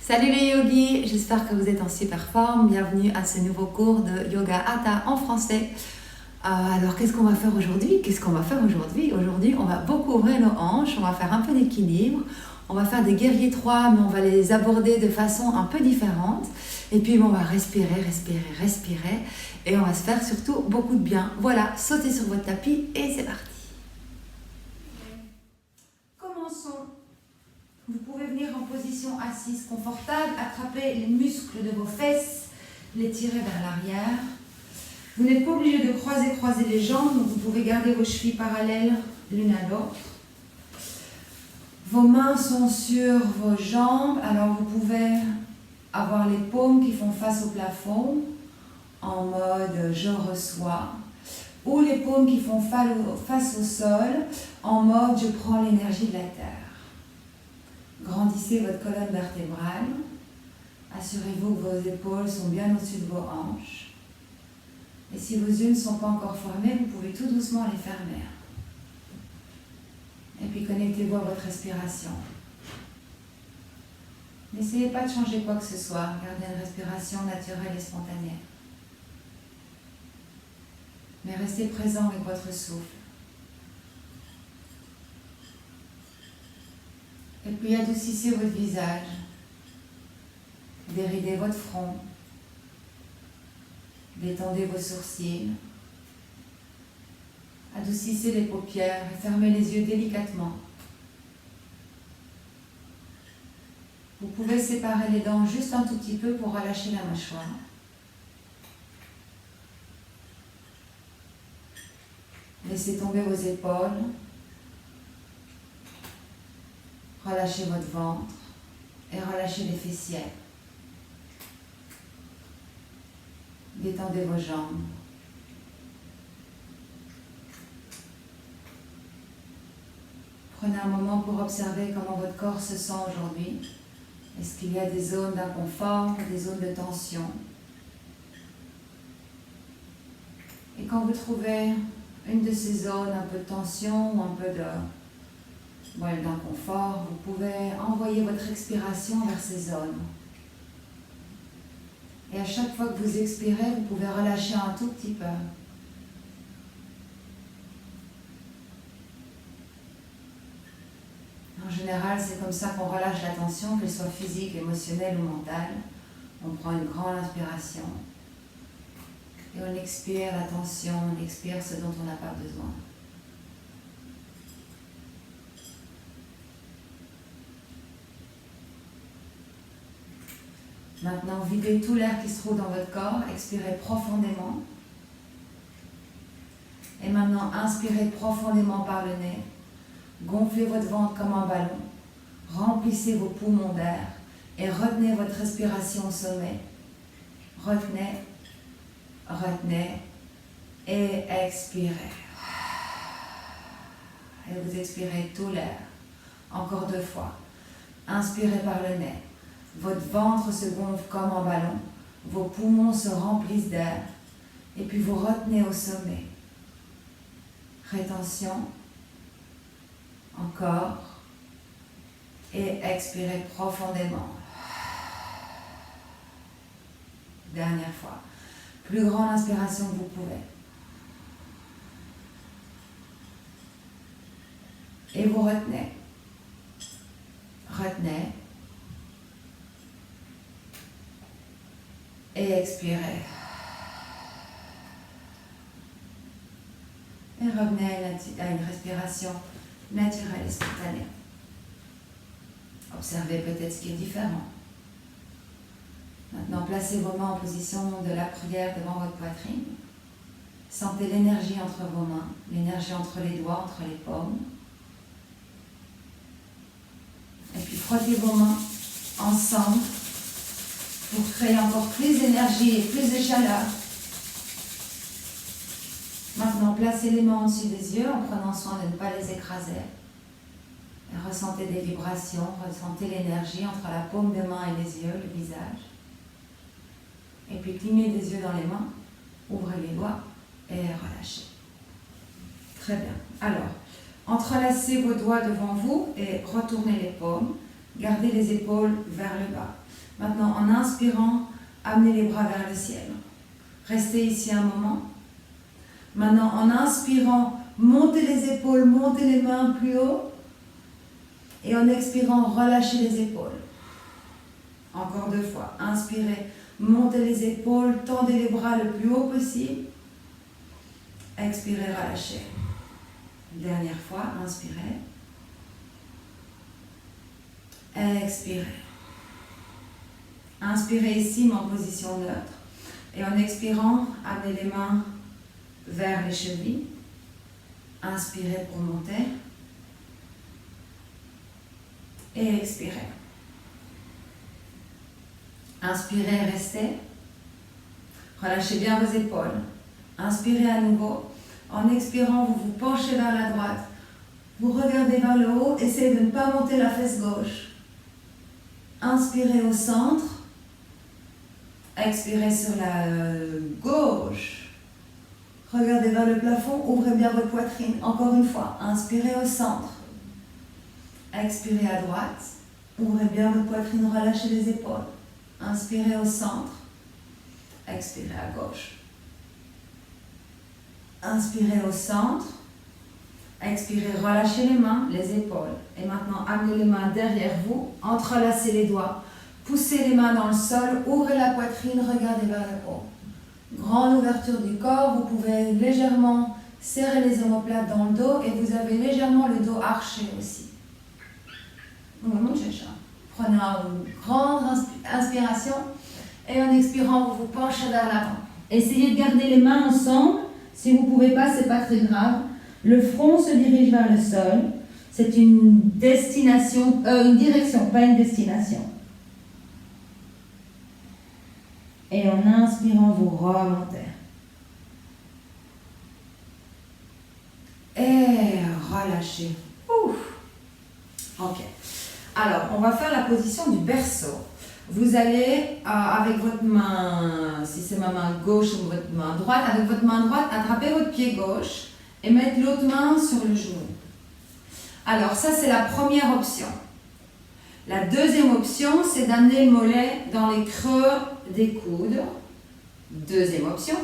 Salut les yogis, j'espère que vous êtes en super forme. Bienvenue à ce nouveau cours de Yoga Hatha en français. Alors qu'est-ce qu'on va faire aujourd'hui? Aujourd'hui, on va beaucoup ouvrir nos hanches, on va faire un peu d'équilibre, on va faire des guerriers 3, mais on va les aborder de façon un peu différente. Et puis on va respirer, et on va se faire surtout beaucoup de bien. Voilà, sautez sur votre tapis et c'est parti. Commençons. Vous pouvez venir en position assise confortable, attraper les muscles de vos fesses, les tirer vers l'arrière. Vous n'êtes pas obligé de croiser les jambes, donc vous pouvez garder vos chevilles parallèles l'une à l'autre. Vos mains sont sur vos jambes, alors vous pouvez avoir les paumes qui font face au plafond, en mode je reçois, ou les paumes qui font face au sol, en mode je prends l'énergie de la terre. Grandissez votre colonne vertébrale. Assurez-vous que vos épaules sont bien au-dessus de vos hanches. Et si vos yeux ne sont pas encore fermés, vous pouvez tout doucement les fermer. Et puis connectez-vous à votre respiration. N'essayez pas de changer quoi que ce soit. Gardez une respiration naturelle et spontanée. Mais restez présent avec votre souffle. Et puis adoucissez votre visage, déridez votre front, détendez vos sourcils, adoucissez les paupières et fermez les yeux délicatement. Vous pouvez séparer les dents juste un tout petit peu pour relâcher la mâchoire. Laissez tomber vos épaules. Relâchez votre ventre et relâchez les fessiers. Détendez vos jambes. Prenez un moment pour observer comment votre corps se sent aujourd'hui. Est-ce qu'il y a des zones d'inconfort, des zones de tension? Et quand vous trouvez une de ces zones, un peu de tension ou un peu d'inconfort, vous pouvez envoyer votre expiration vers ces zones. Et à chaque fois que vous expirez, vous pouvez relâcher un tout petit peu. En général, c'est comme ça qu'on relâche la tension, qu'elle soit physique, émotionnelle ou mentale. On prend une grande inspiration et on expire la tension, on expire ce dont on n'a pas besoin. Maintenant, videz tout l'air qui se trouve dans votre corps, expirez profondément. Et maintenant, inspirez profondément par le nez. Gonflez votre ventre comme un ballon. Remplissez vos poumons d'air et retenez votre respiration au sommet. Retenez, retenez et expirez. Et vous expirez tout l'air. Encore 2 fois. Inspirez par le nez. Votre ventre se gonfle comme un ballon, vos poumons se remplissent d'air, et puis vous retenez au sommet. Rétention, encore, et expirez profondément. Dernière fois. Plus grande inspiration que vous pouvez. Et vous retenez. Retenez. Et expirez. Et revenez à une respiration naturelle et spontanée. Observez peut-être ce qui est différent. Maintenant, placez vos mains en position de la prière devant votre poitrine. Sentez l'énergie entre vos mains, l'énergie entre les doigts, entre les paumes. Et puis frottez vos mains ensemble pour créer encore plus d'énergie et plus de chaleur. Maintenant, placez les mains au-dessus des yeux en prenant soin de ne pas les écraser. Et ressentez des vibrations, ressentez l'énergie entre la paume des mains et les yeux, le visage. Et puis clignez des yeux dans les mains, ouvrez les doigts et relâchez. Très bien. Alors, entrelacez vos doigts devant vous et retournez les paumes. Gardez les épaules vers le bas. Maintenant, en inspirant, amenez les bras vers le ciel. Restez ici un moment. Maintenant, en inspirant, montez les épaules, montez les mains plus haut. Et en expirant, relâchez les épaules. Encore 2 fois. Inspirez, montez les épaules, tendez les bras le plus haut possible. Expirez, relâchez. Dernière fois, inspirez. Expirez. Inspirez ici, mais en position neutre. Et en expirant, amenez les mains vers les chevilles. Inspirez pour monter. Et expirez. Inspirez, restez. Relâchez bien vos épaules. Inspirez à nouveau. En expirant, vous vous penchez vers la droite. Vous regardez vers le haut. Essayez de ne pas monter la fesse gauche. Inspirez au centre. Expirez sur la gauche. Regardez vers le plafond. Ouvrez bien votre poitrine. Encore une fois. Inspirez au centre. Expirez à droite. Ouvrez bien votre poitrine. Relâchez les épaules. Inspirez au centre. Expirez à gauche. Inspirez au centre. Expirez, relâchez les mains, les épaules. Et maintenant, amenez les mains derrière vous. Entrelacez les doigts. Poussez les mains dans le sol. Ouvrez la poitrine, regardez vers le haut. Grande ouverture du corps. Vous pouvez légèrement serrer les omoplates dans le dos. Et vous avez légèrement le dos arché aussi. Prenez une grande inspiration. Et en expirant, vous vous penchez vers l'avant. Essayez de garder les mains ensemble. Si vous ne pouvez pas, ce n'est pas très grave. Le front se dirige vers le sol. C'est une destination, une direction, pas une destination. Et en inspirant, vous remontez. Et relâchez. Ouf. Ok. Alors, on va faire la position du berceau. Vous allez, avec votre main, si c'est ma main gauche ou votre main droite, avec votre main droite, attraper votre pied gauche et mettre l'autre main sur le genou. Alors, ça, c'est la première option. La deuxième option, c'est d'amener le mollet dans les creux des coudes. Deuxième option.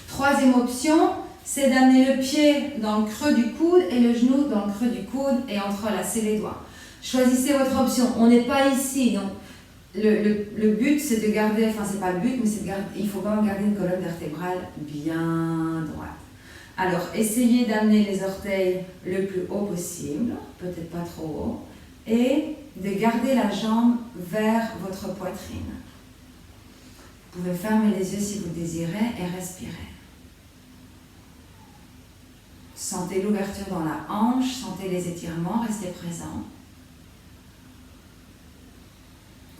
Troisième option, c'est d'amener le pied dans le creux du coude et le genou dans le creux du coude et entrelacer les doigts. Choisissez votre option. On n'est pas ici, donc le but, c'est de garder, enfin, c'est pas le but, mais c'est de garder, il faut quand même garder une colonne vertébrale bien droite. Alors, essayez d'amener les orteils le plus haut possible, peut-être pas trop haut, et de garder la jambe vers votre poitrine. Vous pouvez fermer les yeux si vous désirez et respirer. Sentez l'ouverture dans la hanche, sentez les étirements, restez présent.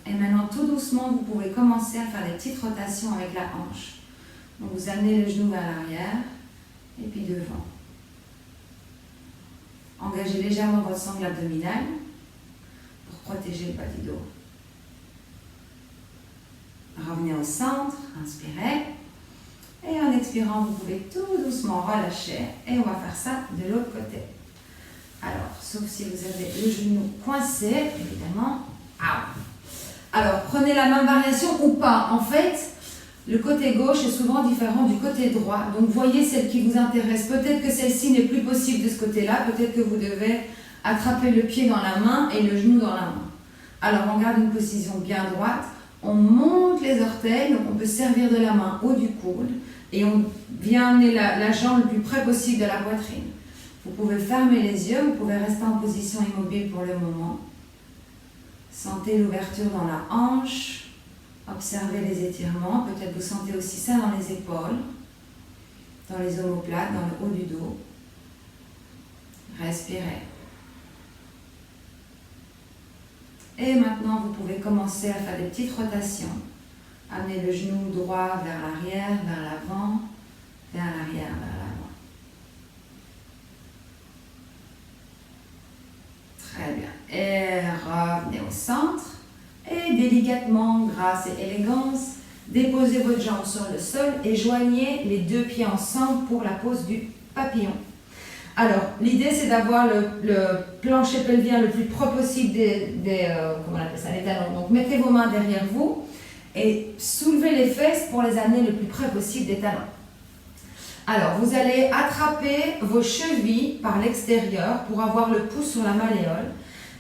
Et maintenant, tout doucement, vous pouvez commencer à faire des petites rotations avec la hanche. Donc, vous amenez le genou vers l'arrière et puis devant. Engagez légèrement votre sangle abdominale pour protéger le bas du dos. Revenez au centre, inspirez. Et en expirant, vous pouvez tout doucement relâcher. Et on va faire ça de l'autre côté. Alors, sauf si vous avez le genou coincé, évidemment. Alors, prenez la même variation ou pas. En fait, le côté gauche est souvent différent du côté droit. Donc, voyez celle qui vous intéresse. Peut-être que celle-ci n'est plus possible de ce côté-là. Peut-être que vous devez attraper le pied dans la main et le genou dans la main. Alors, on garde une position bien droite. On monte les orteils. Donc, on peut servir de la main haut du coude. Et on vient amener la jambe le plus près possible de la poitrine. Vous pouvez fermer les yeux. Vous pouvez rester en position immobile pour le moment. Sentez l'ouverture dans la hanche, observez les étirements, peut-être vous sentez aussi ça dans les épaules, dans les omoplates, dans le haut du dos. Respirez. Et maintenant, vous pouvez commencer à faire des petites rotations. Amenez le genou droit vers l'arrière, vers l'avant, vers l'arrière, vers l'avant. Très bien. Et revenez au centre. Et délicatement, grâce et élégance, déposez votre jambe sur le sol et joignez les deux pieds ensemble pour la pose du papillon. Alors, l'idée, c'est d'avoir le plancher pelvien le plus proche possible comment on appelle ça, les talons. Donc, mettez vos mains derrière vous et soulevez les fesses pour les amener le plus près possible des talons. Alors, vous allez attraper vos chevilles par l'extérieur pour avoir le pouce sur la malléole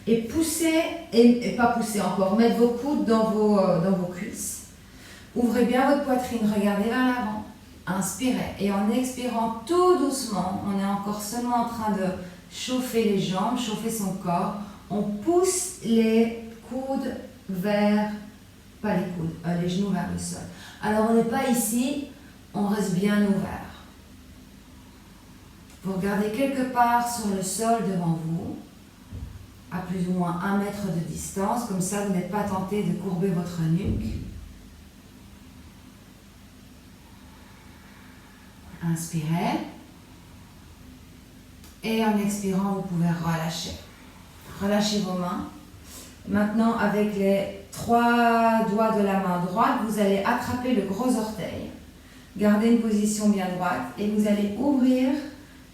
et pousser, et pas pousser encore, mettre vos coudes dans vos cuisses. Ouvrez bien votre poitrine, regardez vers l'avant. Inspirez. Et en expirant tout doucement, on est encore seulement en train de chauffer les jambes, chauffer son corps. On pousse les coudes vers, pas les coudes, les genoux vers le sol. Alors on n'est pas ici, on reste bien ouvert. Vous regardez quelque part sur le sol devant vous, à plus ou moins 1 mètre de distance, comme ça vous n'êtes pas tenté de courber votre nuque. Inspirez. Et en expirant, vous pouvez relâcher. Relâchez vos mains. Maintenant, avec les 3 doigts de la main droite, vous allez attraper le gros orteil. Gardez une position bien droite et vous allez ouvrir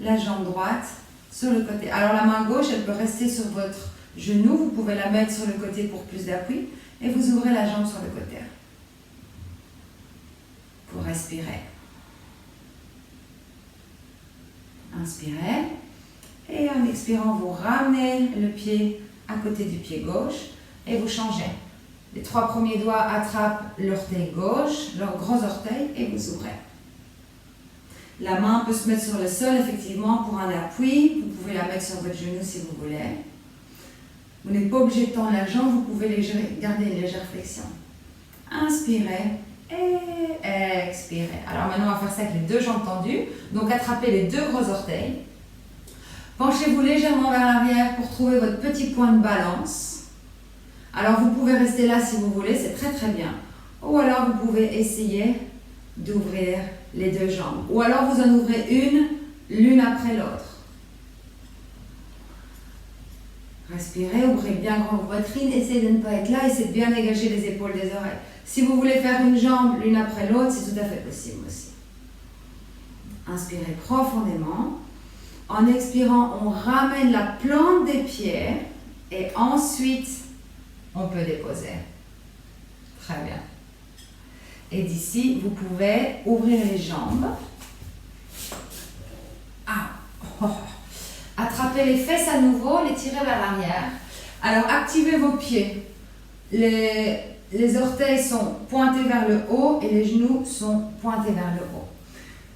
la jambe droite sur le côté. Alors la main gauche, elle peut rester sur votre genou. Vous pouvez la mettre sur le côté pour plus d'appui. Et vous ouvrez la jambe sur le côté. Pour respirer. Inspirez. Et en expirant, vous ramenez le pied à côté du pied gauche et vous changez. Les 3 premiers doigts attrapent l'orteil gauche, leur gros orteil, et vous ouvrez. La main peut se mettre sur le sol, effectivement, pour un appui. Vous pouvez la mettre sur votre genou si vous voulez. Vous n'êtes pas obligé de tendre la jambe, vous pouvez garder une légère flexion. Inspirez et expirez. Alors maintenant, on va faire ça avec les 2 jambes tendues. Donc attrapez les 2 gros orteils. Penchez-vous légèrement vers l'arrière pour trouver votre petit point de balance. Alors vous pouvez rester là si vous voulez, c'est très très bien. Ou alors vous pouvez essayer d'ouvrir les 2 jambes. Ou alors vous en ouvrez une, l'une après l'autre. Respirez, ouvrez bien grand votre poitrine, essayez de ne pas être là, essayez de bien dégager les épaules des oreilles. Si vous voulez faire une jambe l'une après l'autre, c'est tout à fait possible aussi. Inspirez profondément. En expirant, on ramène la plante des pieds et ensuite, on peut déposer. Très bien. Et d'ici, vous pouvez ouvrir les jambes. Attrapez les fesses à nouveau, les tirez vers l'arrière. Alors, activez vos pieds. Les orteils sont pointés vers le haut et les genoux sont pointés vers le haut.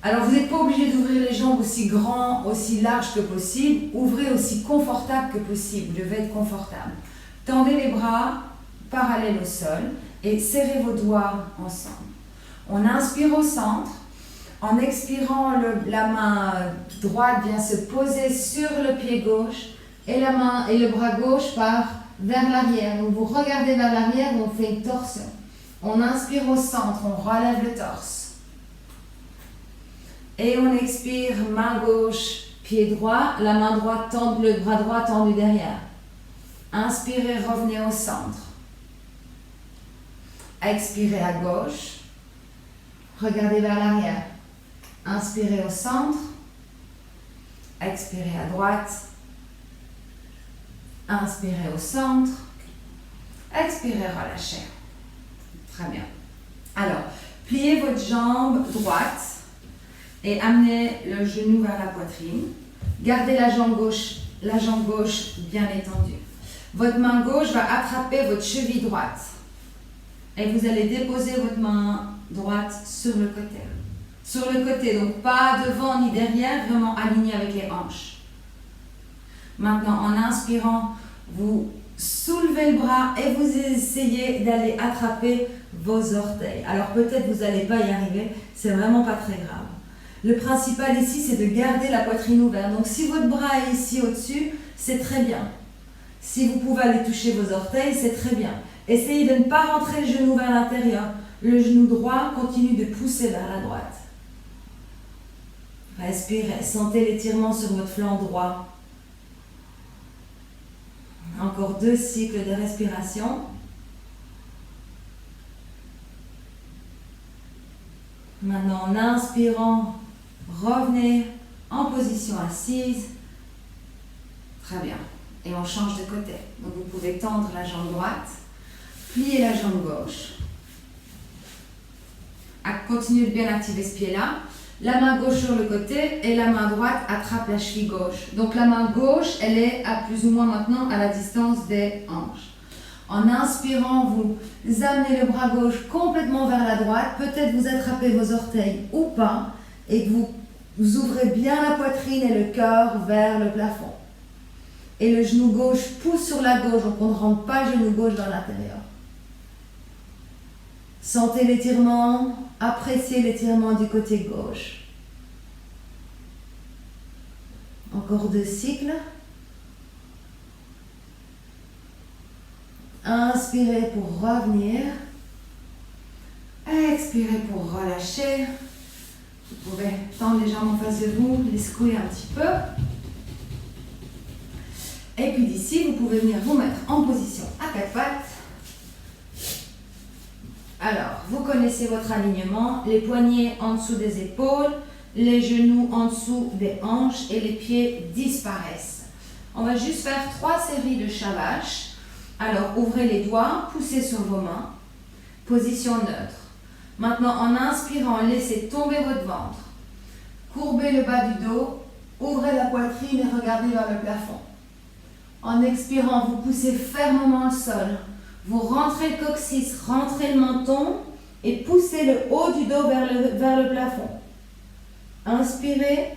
Alors, vous n'êtes pas obligé d'ouvrir les jambes aussi grand, aussi large que possible. Ouvrez aussi confortable que possible. Vous devez être confortable. Tendez les bras parallèles au sol et serrez vos doigts ensemble. On inspire au centre. En expirant, la main droite vient se poser sur le pied gauche et la main et le bras gauche part vers l'arrière. Donc vous regardez vers l'arrière, on fait une torsion. On inspire au centre, on relève le torse. Et on expire, main gauche, pied droit, la main droite tendue, le bras droit tendu derrière. Inspirez, revenez au centre. Expirez à gauche. Regardez vers l'arrière. Inspirez au centre. Expirez à droite. Inspirez au centre. Expirez, relâchez. Très bien. Alors, pliez votre jambe droite et amenez le genou vers la poitrine. Gardez la jambe gauche bien étendue. Votre main gauche va attraper votre cheville droite. Et vous allez déposer votre main droite sur le côté. Sur le côté, donc pas devant ni derrière, vraiment aligné avec les hanches. Maintenant, en inspirant, vous soulevez le bras et vous essayez d'aller attraper vos orteils. Alors peut-être vous n'allez pas y arriver, c'est vraiment pas très grave. Le principal ici, c'est de garder la poitrine ouverte. Donc si votre bras est ici au-dessus, c'est très bien. Si vous pouvez aller toucher vos orteils, c'est très bien. Essayez de ne pas rentrer le genou vers l'intérieur. Le genou droit continue de pousser vers la droite. Respirez, sentez l'étirement sur votre flanc droit. Encore 2 cycles de respiration. Maintenant, en inspirant, revenez en position assise Très bien. Et on change de côté. Donc vous pouvez tendre la jambe droite, plier la jambe gauche. Continuez de bien activer ce pied-là. La main gauche sur le côté et la main droite attrape la cheville gauche. Donc la main gauche, elle est à plus ou moins maintenant à la distance des hanches. En inspirant, vous amenez le bras gauche complètement vers la droite. Peut-être vous attrapez vos orteils ou pas. Et que vous ouvrez bien la poitrine et le cœur vers le plafond. Et le genou gauche pousse sur la gauche, donc on ne rentre pas le genou gauche dans l'intérieur. Sentez l'étirement, appréciez l'étirement du côté gauche. Encore 2 cycles. Inspirez pour revenir. Expirez pour relâcher. Vous pouvez tendre les jambes en face de vous, les secouer un petit peu. Et puis d'ici, vous pouvez venir vous mettre en position à 4 pattes. Alors, vous connaissez votre alignement, les poignets en dessous des épaules, les genoux en dessous des hanches et les pieds disparaissent. On va juste faire 3 séries de shavash. Alors, ouvrez les doigts, poussez sur vos mains, position neutre. Maintenant, en inspirant, laissez tomber votre ventre. Courbez le bas du dos, ouvrez la poitrine et regardez vers le plafond. En expirant, vous poussez fermement le sol. Vous rentrez le coccyx, rentrez le menton et poussez le haut du dos vers le plafond. Inspirez,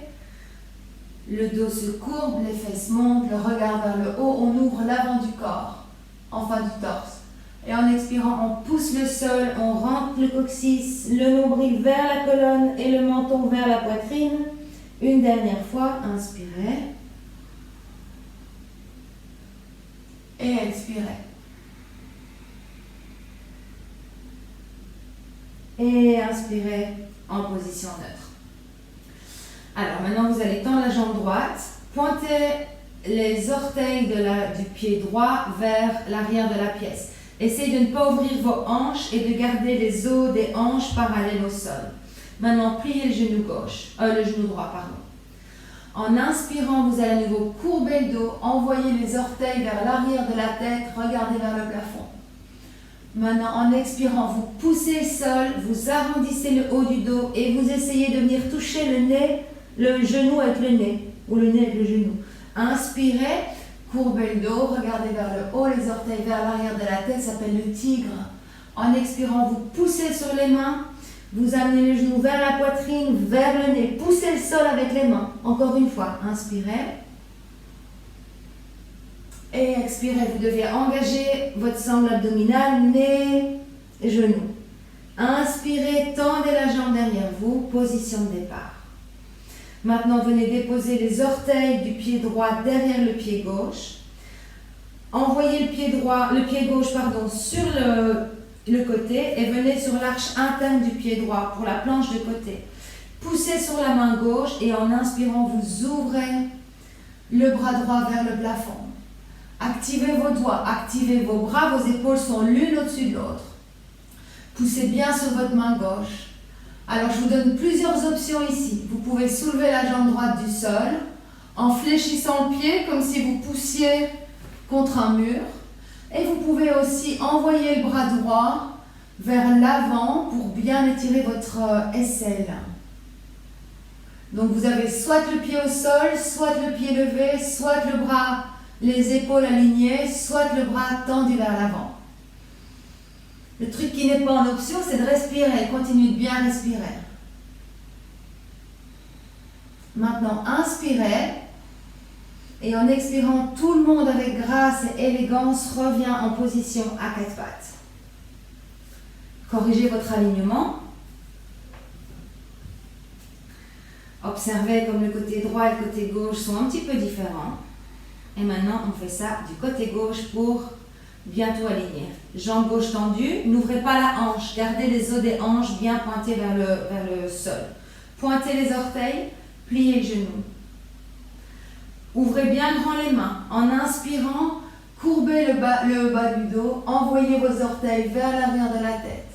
le dos se courbe, les fesses montent, le regard vers le haut, on ouvre l'avant du corps, enfin du torse. Et en expirant, on pousse le sol, on rentre le coccyx, le nombril vers la colonne et le menton vers la poitrine. Une dernière fois, inspirez. Et expirez. Et inspirez en position neutre. Alors maintenant, vous allez tendre la jambe droite, pointez les orteils du pied droit vers l'arrière de la pièce. Essayez de ne pas ouvrir vos hanches et de garder les os des hanches parallèles au sol. Maintenant, pliez le genou droit, pardon. En inspirant, vous allez à nouveau courber le dos, envoyer les orteils vers l'arrière de la tête, regardez vers le plafond. Maintenant, en expirant, vous poussez le sol, vous arrondissez le haut du dos et vous essayez de venir toucher le genou avec le nez, ou le nez avec le genou. Inspirez, courbez le dos, regardez vers le haut, les orteils vers l'arrière de la tête, ça s'appelle le tigre. En expirant, vous poussez sur les mains, vous amenez le genou vers la poitrine, vers le nez, poussez le sol avec les mains. Encore une fois, inspirez. Et expirez, vous devez engager votre sangle abdominale, nez et genou. Inspirez, tendez la jambe derrière vous, position de départ. Maintenant, venez déposer les orteils du pied droit derrière le pied gauche. Envoyez le pied gauche sur le côté et venez sur l'arche interne du pied droit pour la planche de côté. Poussez sur la main gauche et en inspirant, vous ouvrez le bras droit vers le plafond. Activez vos doigts, activez vos bras, vos épaules sont l'une au-dessus de l'autre. Poussez bien sur votre main gauche. Alors, je vous donne plusieurs options ici. Vous pouvez soulever la jambe droite du sol en fléchissant le pied comme si vous poussiez contre un mur. Et vous pouvez aussi envoyer le bras droit vers l'avant pour bien étirer votre aisselle. Donc, vous avez soit le pied au sol, soit le pied levé, soit le bras, les épaules alignées, soit le bras tendu vers l'avant. Le truc qui n'est pas en option, c'est de respirer. Continuez de bien respirer. Maintenant, inspirez. Et en expirant, tout le monde avec grâce et élégance revient en position à 4 pattes. Corrigez votre alignement. Observez comme le côté droit et le côté gauche sont un petit peu différents. Et maintenant, on fait ça du côté gauche pour bientôt aligner. Jambe gauche tendue, n'ouvrez pas la hanche, gardez les os des hanches bien pointés vers le sol. Pointez les orteils, pliez le genou. Ouvrez bien grand les mains. En inspirant, courbez le bas du dos, envoyez vos orteils vers l'arrière de la tête.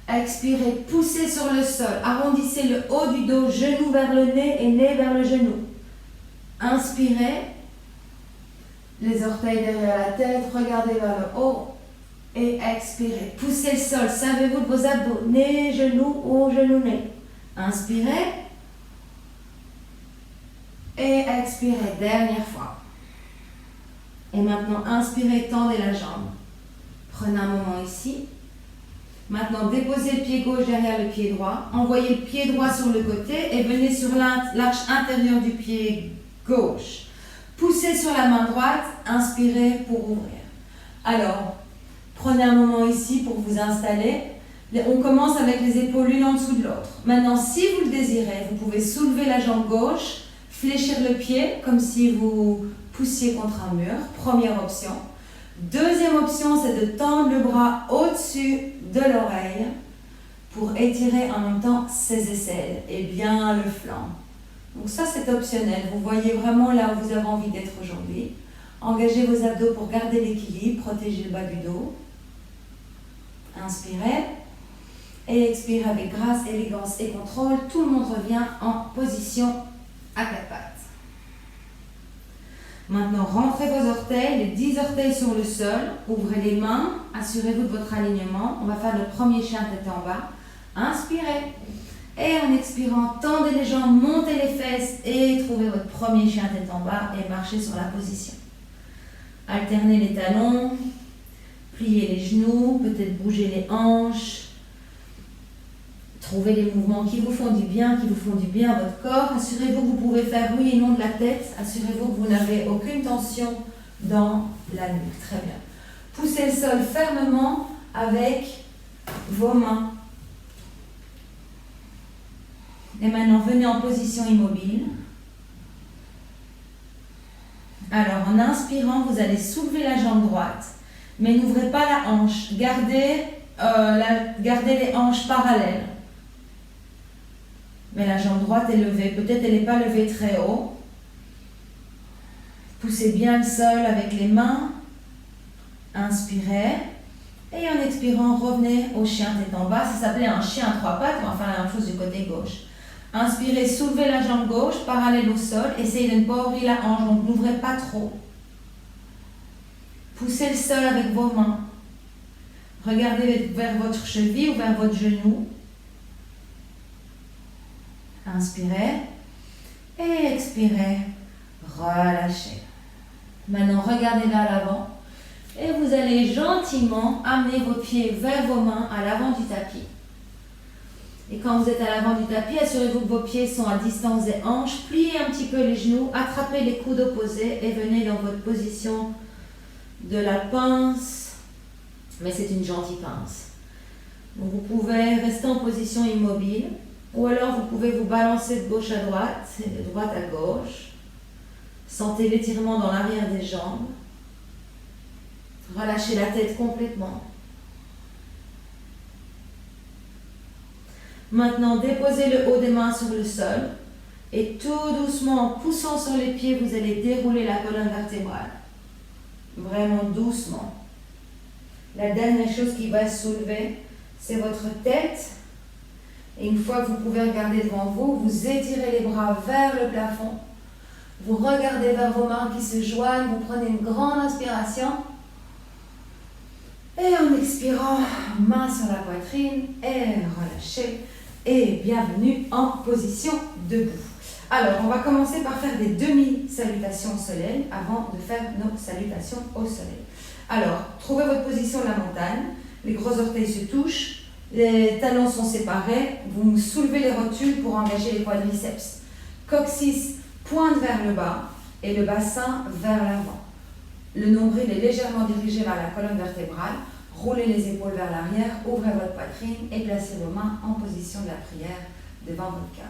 Expirez, poussez sur le sol, arrondissez le haut du dos, genou vers le nez et nez vers le genou. Inspirez. les orteils derrière la tête, regardez vers le haut et expirez. Poussez le sol, servez-vous de vos abdos, nez, genoux ou genou, nez. Inspirez et expirez, dernière fois. Et maintenant, inspirez, tendez la jambe. Prenez un moment ici. Maintenant, déposez le pied gauche derrière le pied droit. Envoyez le pied droit sur le côté et venez sur l'arche intérieure du pied gauche. Poussez sur la main droite, inspirez pour ouvrir. Alors, prenez un moment ici pour vous installer. On commence avec les épaules l'une en dessous de l'autre. Maintenant, si vous le désirez, vous pouvez soulever la jambe gauche, fléchir le pied comme si vous poussiez contre un mur. Première option. Deuxième option, c'est de tendre le bras au-dessus de l'oreille pour étirer en même temps ses aisselles et bien le flanc. Donc ça, c'est optionnel. Vous voyez vraiment là où vous avez envie d'être aujourd'hui. Engagez vos abdos pour garder l'équilibre, protégez le bas du dos. Inspirez et expirez avec grâce, élégance et contrôle. Tout le monde revient en position à quatre pattes. Maintenant, rentrez vos orteils, les 10 orteils sur le sol. Ouvrez les mains, assurez-vous de votre alignement. On va faire le premier chien tête en bas. Inspirez. Et en expirant, tendez les jambes, montez les fesses et trouvez votre premier chien tête en bas et marchez sur la position. Alternez les talons, pliez les genoux, peut-être bougez les hanches. Trouvez les mouvements qui vous font du bien à votre corps. Assurez-vous que vous pouvez faire oui et non de la tête. Assurez-vous que vous n'avez aucune tension dans la nuque. Très bien. Poussez le sol fermement avec vos mains. Et maintenant, venez en position immobile. Alors, en inspirant, vous allez soulever la jambe droite, mais n'ouvrez pas la hanche. Gardez les hanches parallèles. Mais la jambe droite est levée. Peut-être elle n'est pas levée très haut. Poussez bien le sol avec les mains. Inspirez. Et en expirant, revenez au chien tête en bas. Ça s'appelait un chien à trois pattes. On va faire la même chose du côté gauche. Inspirez, soulevez la jambe gauche, parallèle au sol. Essayez de ne pas ouvrir la hanche, donc n'ouvrez pas trop. Poussez le sol avec vos mains. Regardez vers votre cheville ou vers votre genou. Inspirez et expirez. Relâchez. Maintenant, regardez vers l'avant et vous allez gentiment amener vos pieds vers vos mains à l'avant du tapis. Et quand vous êtes à l'avant du tapis, assurez-vous que vos pieds sont à distance des hanches. Pliez un petit peu les genoux, attrapez les coudes opposés et venez dans votre position de la pince. Mais c'est une gentille pince. Donc vous pouvez rester en position immobile. Ou alors vous pouvez vous balancer de gauche à droite et de droite à gauche. Sentez l'étirement dans l'arrière des jambes. Relâchez la tête complètement. Maintenant, déposez le haut des mains sur le sol et tout doucement, en poussant sur les pieds, vous allez dérouler la colonne vertébrale. Vraiment doucement. La dernière chose qui va se soulever, c'est votre tête. Et une fois que vous pouvez regarder devant vous, vous étirez les bras vers le plafond. Vous regardez vers vos mains qui se joignent. Vous prenez une grande inspiration. Et en expirant, main sur la poitrine et relâchez. Et bienvenue en position debout. Alors, on va commencer par faire des demi-salutations au soleil avant de faire nos salutations au soleil. Alors, trouvez votre position de la montagne. Les gros orteils se touchent. Les talons sont séparés. Vous soulevez les rotules pour engager les quadriceps. Coccyx pointe vers le bas et le bassin vers l'avant. Le nombril est légèrement dirigé vers la colonne vertébrale. Roulez les épaules vers l'arrière, ouvrez votre poitrine et placez vos mains en position de la prière devant votre cœur.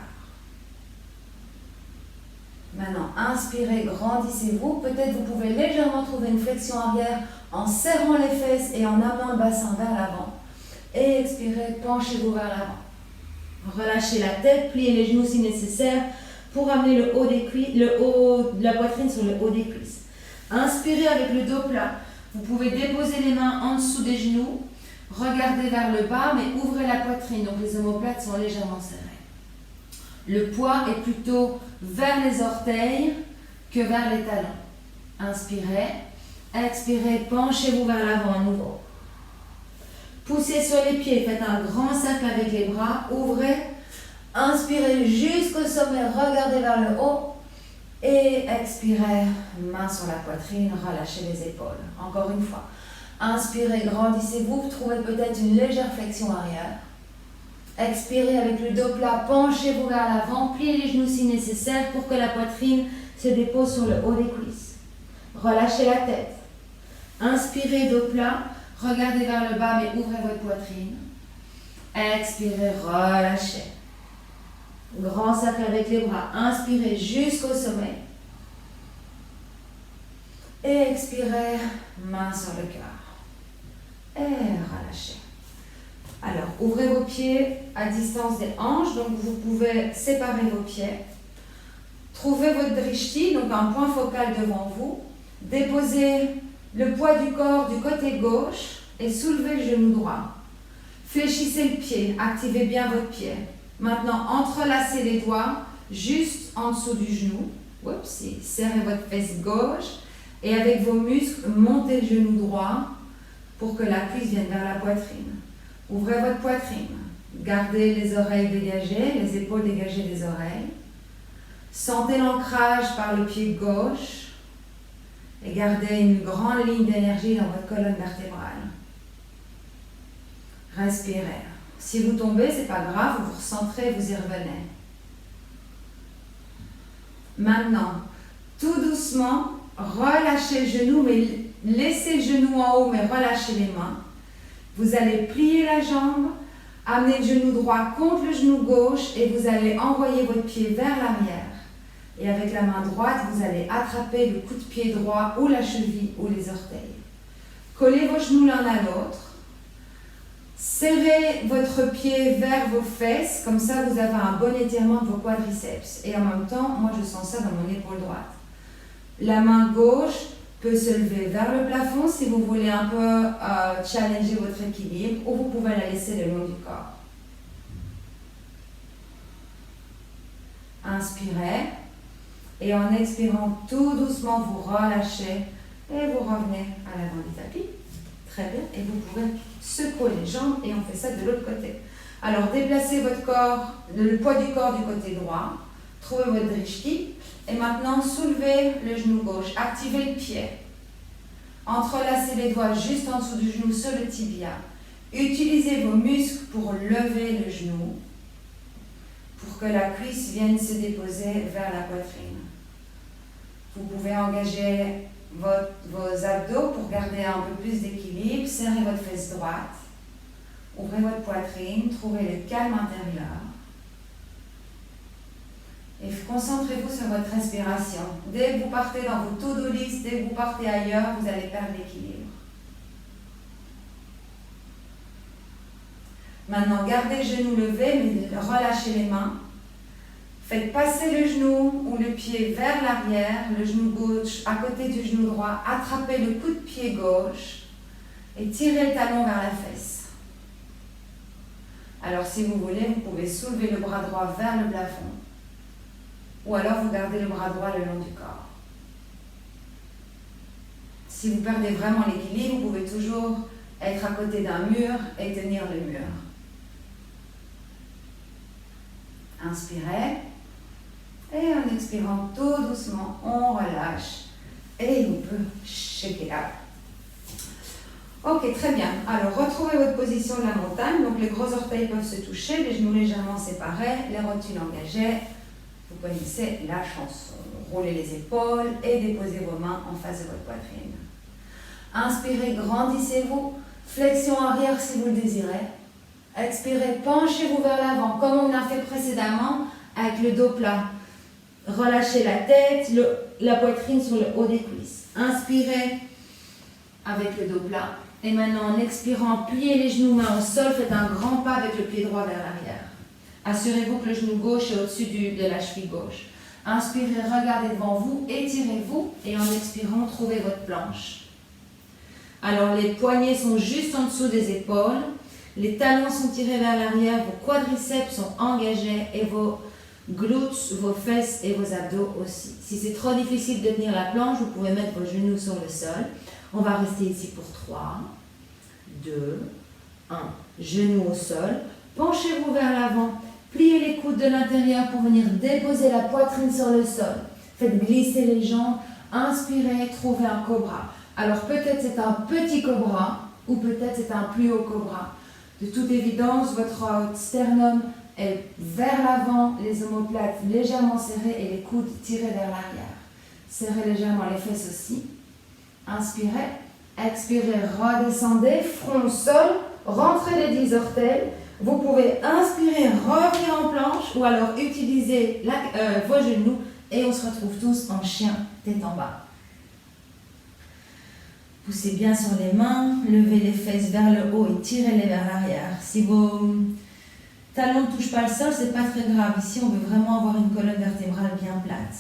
Maintenant, inspirez, grandissez-vous. Peut-être vous pouvez légèrement trouver une flexion arrière en serrant les fesses et en amenant le bassin vers l'avant. Et expirez, penchez-vous vers l'avant. Relâchez la tête, pliez les genoux si nécessaire pour amener le haut de la poitrine sur le haut des cuisses. Inspirez avec le dos plat. Vous pouvez déposer les mains en dessous des genoux, regardez vers le bas, mais ouvrez la poitrine, donc les omoplates sont légèrement serrées. Le poids est plutôt vers les orteils que vers les talons. Inspirez. Expirez, penchez-vous vers l'avant à nouveau. Poussez sur les pieds, faites un grand cercle avec les bras, ouvrez. Inspirez jusqu'au sommet, regardez vers le haut. Et expirez, main sur la poitrine, relâchez les épaules. Encore une fois. Inspirez, grandissez-vous, trouvez peut-être une légère flexion arrière. Expirez avec le dos plat, penchez-vous vers l'avant, pliez les genoux si nécessaire pour que la poitrine se dépose sur le haut des cuisses. Relâchez la tête. Inspirez, dos plat, regardez vers le bas mais ouvrez votre poitrine. Expirez, relâchez. Grand cercle avec les bras. Inspirez jusqu'au sommet. Et expirez, main sur le cœur. Et relâchez. Alors, ouvrez vos pieds à distance des hanches. Donc, vous pouvez séparer vos pieds. Trouvez votre drishti, donc un point focal devant vous. Déposez le poids du corps du côté gauche et soulevez le genou droit. Fléchissez le pied, activez bien votre pied. Maintenant, entrelacez les doigts juste en dessous du genou. Oups, serrez votre fesse gauche et avec vos muscles, montez le genou droit pour que la cuisse vienne vers la poitrine. Ouvrez votre poitrine. Gardez les oreilles dégagées, les épaules dégagées des oreilles. Sentez l'ancrage par le pied gauche et gardez une grande ligne d'énergie dans votre colonne vertébrale. Respirez. Si vous tombez, c'est pas grave, vous vous recentrez, vous y revenez. Maintenant, tout doucement, relâchez le genou, mais laissez le genou en haut, mais relâchez les mains. Vous allez plier la jambe, amener le genou droit contre le genou gauche et vous allez envoyer votre pied vers l'arrière. Et avec la main droite, vous allez attraper le coup de pied droit ou la cheville ou les orteils. Collez vos genoux l'un à l'autre. Serrez votre pied vers vos fesses, comme ça vous avez un bon étirement de vos quadriceps. Et en même temps, moi je sens ça dans mon épaule droite. La main gauche peut se lever vers le plafond si vous voulez un peu challenger votre équilibre, ou vous pouvez la laisser le long du corps. Inspirez. Et en expirant tout doucement, vous relâchez et vous revenez à l'avant du tapis. Très bien. Et vous pouvez secouer les jambes et on fait ça de l'autre côté. Alors, déplacez votre corps, le poids du corps du côté droit. Trouvez votre drishti. Et maintenant, soulevez le genou gauche. Activez le pied. Entrelacez les doigts juste en dessous du genou sur le tibia. Utilisez vos muscles pour lever le genou, pour que la cuisse vienne se déposer vers la poitrine. Vous pouvez engager vos abdos pour garder un peu plus d'équilibre. Serrez votre fesse droite. Ouvrez votre poitrine. Trouvez le calme intérieur. Et concentrez-vous sur votre respiration. Dès que vous partez dans vos to-do list, dès que vous partez ailleurs, vous allez perdre l'équilibre. Maintenant, gardez le genou levé, mais relâchez les mains. Faites passer le genou ou le pied vers l'arrière, le genou gauche à côté du genou droit. Attrapez le coup de pied gauche et tirez le talon vers la fesse. Alors, si vous voulez, vous pouvez soulever le bras droit vers le plafond. Ou alors, vous gardez le bras droit le long du corps. Si vous perdez vraiment l'équilibre, vous pouvez toujours être à côté d'un mur et tenir le mur. Inspirez. Et en expirant tout doucement, on relâche. Et on peut shake it out. Ok, très bien. Alors, retrouvez votre position de la montagne. Donc, les gros orteils peuvent se toucher, les genoux légèrement séparés, les rotules engagées. Vous connaissez la chanson. Roulez les épaules et déposez vos mains en face de votre poitrine. Inspirez, grandissez-vous. Flexion arrière si vous le désirez. Expirez, penchez-vous vers l'avant comme on a fait précédemment avec le dos plat. Relâchez la tête, la poitrine sur le haut des cuisses. Inspirez avec le dos plat. Et maintenant, en expirant, pliez les genoux, mains au sol, faites un grand pas avec le pied droit vers l'arrière. Assurez-vous que le genou gauche est au-dessus de la cheville gauche. Inspirez, regardez devant vous, étirez-vous et en expirant, trouvez votre planche. Alors, les poignets sont juste en dessous des épaules. Les talons sont tirés vers l'arrière, vos quadriceps sont engagés et vos glutes, vos fesses et vos abdos aussi. Si c'est trop difficile de tenir la planche, vous pouvez mettre vos genoux sur le sol. On va rester ici pour 3, 2, 1. Genoux au sol. Penchez-vous vers l'avant. Pliez les coudes de l'intérieur pour venir déposer la poitrine sur le sol. Faites glisser les jambes. Inspirez, trouvez un cobra. Alors peut-être c'est un petit cobra ou peut-être c'est un plus haut cobra. De toute évidence, votre sternum est vers l'avant, les omoplates légèrement serrées et les coudes tirés vers l'arrière. Serrez légèrement les fesses aussi. Inspirez, expirez, redescendez, front au sol, rentrez les 10 orteils. Vous pouvez inspirer, revenir en planche ou alors utiliser vos genoux et on se retrouve tous en chien, tête en bas. Poussez bien sur les mains, levez les fesses vers le haut et tirez-les vers l'arrière. Si vos talons ne touchent pas le sol, ce n'est pas très grave. Ici, on veut vraiment avoir une colonne vertébrale bien plate.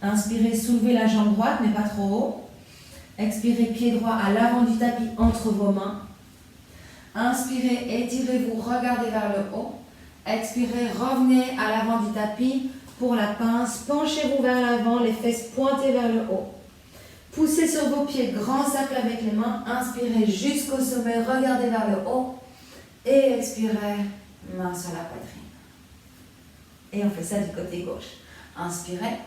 Inspirez, soulevez la jambe droite, mais pas trop haut. Expirez, pied droit à l'avant du tapis entre vos mains. Inspirez, étirez-vous, regardez vers le haut. Expirez, revenez à l'avant du tapis pour la pince. Penchez-vous vers l'avant, les fesses pointées vers le haut. Poussez sur vos pieds, grand cercle avec les mains. Inspirez jusqu'au sommet, regardez vers le haut. Et expirez, main sur la poitrine. Et on fait ça du côté gauche. Inspirez.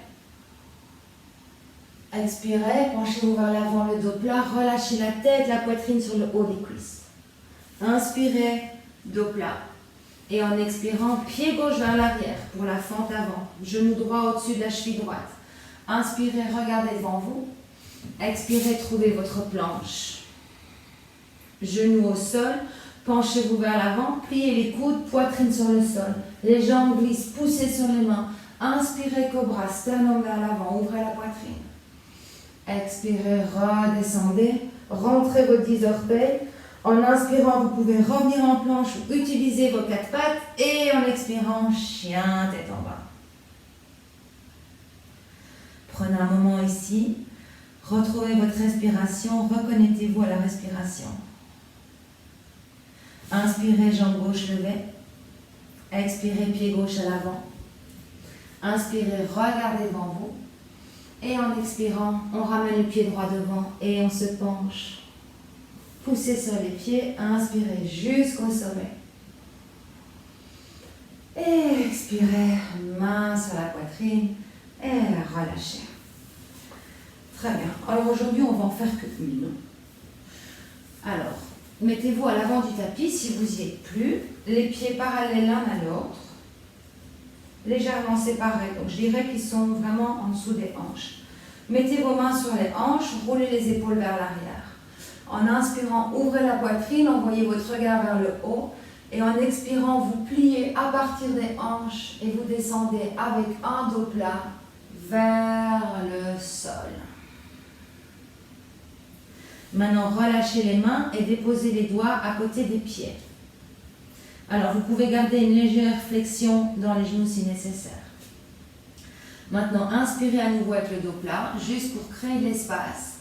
Expirez, penchez-vous vers l'avant, le dos plat. Relâchez la tête, la poitrine sur le haut des cuisses. Inspirez, dos plat. Et en expirant, pied gauche vers l'arrière pour la fente avant. Genou droit au-dessus de la cheville droite. Inspirez, regardez devant vous. Expirez, trouvez votre planche. Genoux au sol, penchez-vous vers l'avant, pliez les coudes, poitrine sur le sol. Les jambes glissent, poussez sur les mains. Inspirez, cobra, sternum vers l'avant, ouvrez la poitrine. Expirez, redescendez, rentrez vos 10 orteils. En inspirant, vous pouvez revenir en planche ou utiliser vos 4 pattes. Et en expirant, chien, tête en bas. Prenez un moment ici. Retrouvez votre respiration, reconnectez-vous à la respiration. Inspirez, jambe gauche levée. Expirez, pied gauche à l'avant. Inspirez, regardez devant vous. Et en expirant, on ramène le pied droit devant et on se penche. Poussez sur les pieds, inspirez jusqu'au sommet. Et expirez, main sur la poitrine et relâchez. Très bien. Alors aujourd'hui, on va en faire qu'une. Alors, mettez-vous à l'avant du tapis si vous n'y êtes plus. Les pieds parallèles l'un à l'autre. Légèrement séparés. Donc je dirais qu'ils sont vraiment en dessous des hanches. Mettez vos mains sur les hanches, roulez les épaules vers l'arrière. En inspirant, ouvrez la poitrine, envoyez votre regard vers le haut. Et en expirant, vous pliez à partir des hanches et vous descendez avec un dos plat vers le sol. Maintenant, relâchez les mains et déposez les doigts à côté des pieds. Alors, vous pouvez garder une légère flexion dans les genoux si nécessaire. Maintenant, inspirez à nouveau avec le dos plat, juste pour créer de l'espace.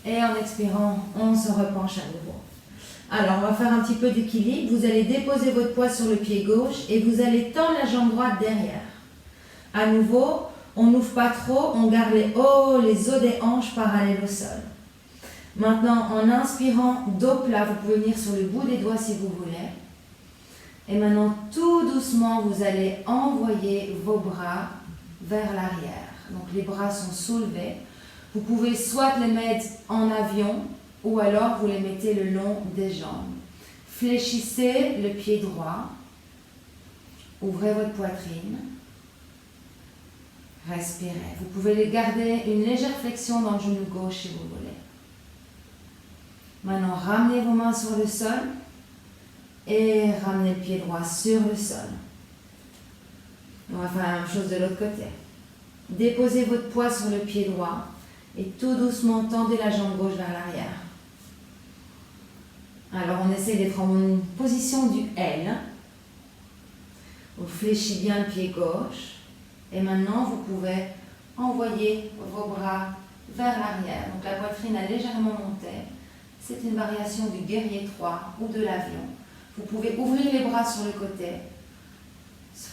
Et en expirant, on se repenche à nouveau. Alors, on va faire un petit peu d'équilibre. Vous allez déposer votre poids sur le pied gauche et vous allez tendre la jambe droite derrière. À nouveau, on n'ouvre pas trop, on garde les os des hanches parallèles au sol. Maintenant, en inspirant, dos plat, vous pouvez venir sur le bout des doigts si vous voulez. Et maintenant, tout doucement, vous allez envoyer vos bras vers l'arrière. Donc, les bras sont soulevés. Vous pouvez soit les mettre en avion, ou alors vous les mettez le long des jambes. Fléchissez le pied droit. Ouvrez votre poitrine. Respirez. Vous pouvez garder une légère flexion dans le genou gauche si vous voulez. Maintenant, ramenez vos mains sur le sol et ramenez le pied droit sur le sol. On va faire la même chose de l'autre côté. Déposez votre poids sur le pied droit et tout doucement tendez la jambe gauche vers l'arrière. Alors, on essaie d'être en position du L. On fléchit bien le pied gauche. Et maintenant, vous pouvez envoyer vos bras vers l'arrière. Donc, la poitrine a légèrement monté. C'est une variation du guerrier 3 ou de l'avion. Vous pouvez ouvrir les bras sur le côté,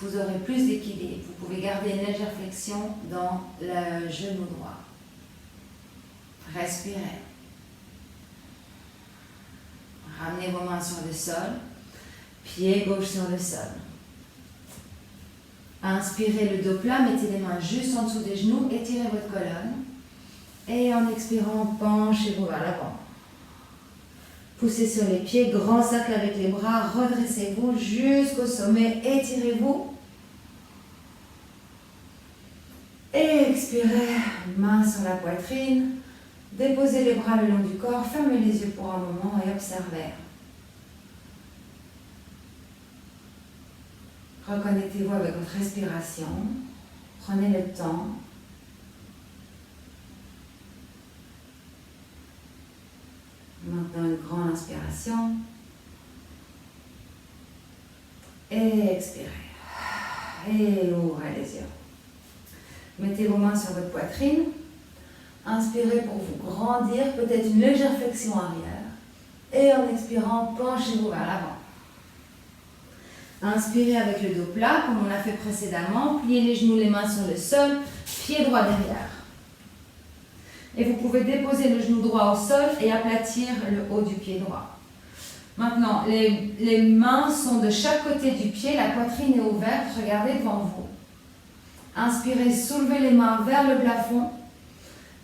vous aurez plus d'équilibre. Vous pouvez garder une légère flexion dans le genou droit. Respirez. Ramenez vos mains sur le sol. Pied gauche sur le sol. Inspirez le dos plat, mettez les mains juste en dessous des genoux, étirez votre colonne. Et en expirant, penchez-vous vers l'avant. Poussez sur les pieds, grand cercle avec les bras, redressez-vous jusqu'au sommet, étirez-vous. Et expirez, main sur la poitrine, déposez les bras le long du corps, fermez les yeux pour un moment et observez. Reconnectez-vous avec votre respiration, prenez le temps. Maintenant, une grande inspiration. Et expirez. Et ouvrez les yeux. Mettez vos mains sur votre poitrine. Inspirez pour vous grandir, peut-être une légère flexion arrière. Et en expirant, penchez-vous vers l'avant. Inspirez avec le dos plat, comme on l'a fait précédemment. Pliez les genoux, les mains sur le sol. Pied droit derrière. Et vous pouvez déposer le genou droit au sol et aplatir le haut du pied droit. Maintenant, les mains sont de chaque côté du pied, la poitrine est ouverte, regardez devant vous. Inspirez, soulevez les mains vers le plafond.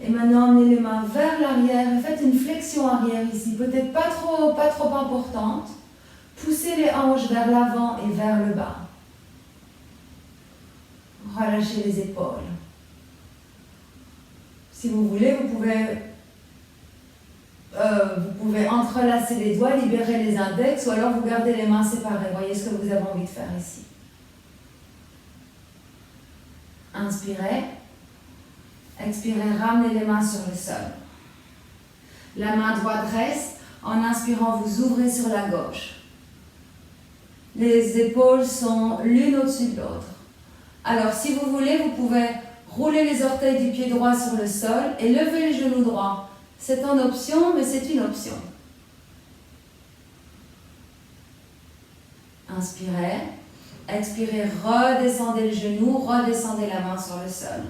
Et maintenant, emmenez les mains vers l'arrière. Faites une flexion arrière ici, peut-être pas trop importante. Poussez les hanches vers l'avant et vers le bas. Relâchez les épaules. Si vous voulez, vous pouvez entrelacer les doigts, libérer les index, ou alors vous gardez les mains séparées. Voyez ce que vous avez envie de faire ici. Inspirez. Expirez, ramenez les mains sur le sol. La main droite reste. En inspirant, vous ouvrez sur la gauche. Les épaules sont l'une au-dessus de l'autre. Alors, si vous voulez, vous pouvez roulez les orteils du pied droit sur le sol et levez le genou droit. C'est en option, mais c'est une option. Inspirez. Expirez, redescendez le genou, redescendez la main sur le sol.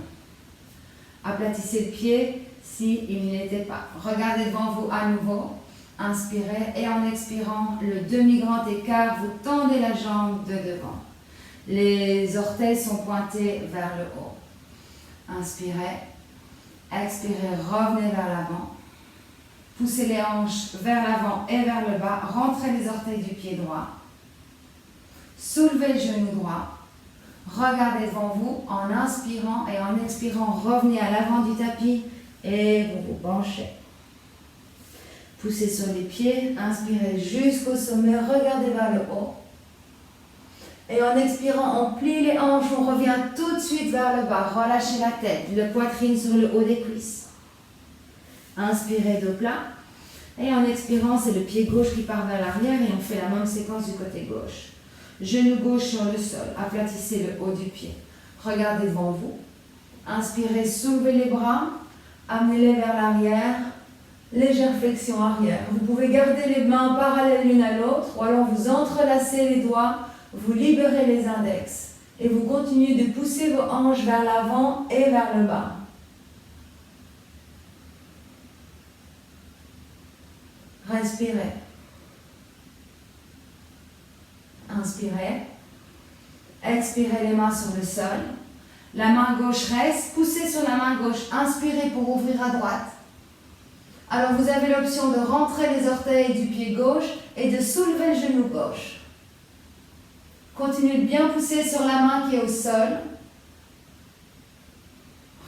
Aplatissez le pied s'il n'était pas. Regardez devant vous à nouveau. Inspirez et en expirant, le demi-grand écart, vous tendez la jambe de devant. Les orteils sont pointés vers le haut. Inspirez, expirez, revenez vers l'avant. Poussez les hanches vers l'avant et vers le bas. Rentrez les orteils du pied droit. Soulevez le genou droit. Regardez devant vous en inspirant et en expirant. Revenez à l'avant du tapis et vous vous penchez. Poussez sur les pieds. Inspirez jusqu'au sommet. Regardez vers le haut. Et en expirant, on plie les hanches, on revient tout de suite vers le bas. Relâchez la tête, le poitrine sur le haut des cuisses. Inspirez, dos plat. Et en expirant, c'est le pied gauche qui part vers l'arrière et on fait la même séquence du côté gauche. Genou gauche sur le sol, aplatissez le haut du pied. Regardez devant vous. Inspirez, soulevez les bras, amenez-les vers l'arrière. Légère flexion arrière. Vous pouvez garder les mains parallèles l'une à l'autre ou alors vous entrelacez les doigts. Vous libérez les index et vous continuez de pousser vos hanches vers l'avant et vers le bas. Respirez. Inspirez. Expirez les mains sur le sol. La main gauche reste. Poussez sur la main gauche. Inspirez pour ouvrir à droite. Alors vous avez l'option de rentrer les orteils du pied gauche et de soulever le genou gauche. Continuez de bien pousser sur la main qui est au sol.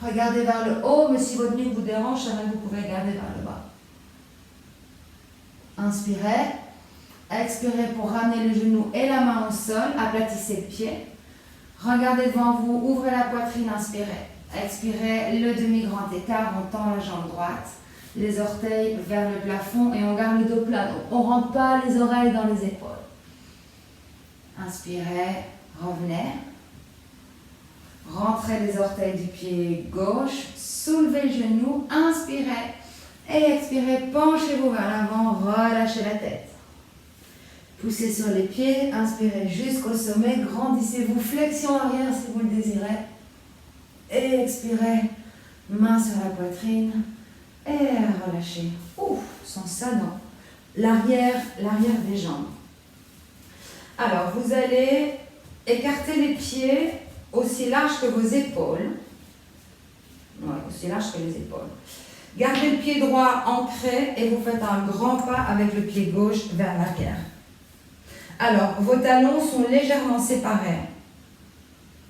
Regardez vers le haut, mais si votre nuque vous dérange, vous pouvez regarder vers le bas. Inspirez. Expirez pour ramener le genou et la main au sol. Aplatissez le pied. Regardez devant vous, ouvrez la poitrine, inspirez. Expirez, le demi-grand écart, on tend la jambe droite. Les orteils vers le plafond et on garde le dos plat. Donc on ne rentre pas les oreilles dans les épaules. Inspirez, revenez. Rentrez les orteils du pied gauche. Soulevez le genou. Inspirez. Et expirez, penchez-vous vers l'avant. Relâchez la tête. Poussez sur les pieds, inspirez jusqu'au sommet, grandissez-vous, flexion arrière si vous le désirez. Et expirez, main sur la poitrine et relâchez. Ouf, sans ça dans l'arrière des jambes. Alors, vous allez écarter les pieds aussi large que vos épaules. Ouais, aussi large que les épaules. Gardez le pied droit ancré et vous faites un grand pas avec le pied gauche vers l'arrière. Alors, vos talons sont légèrement séparés.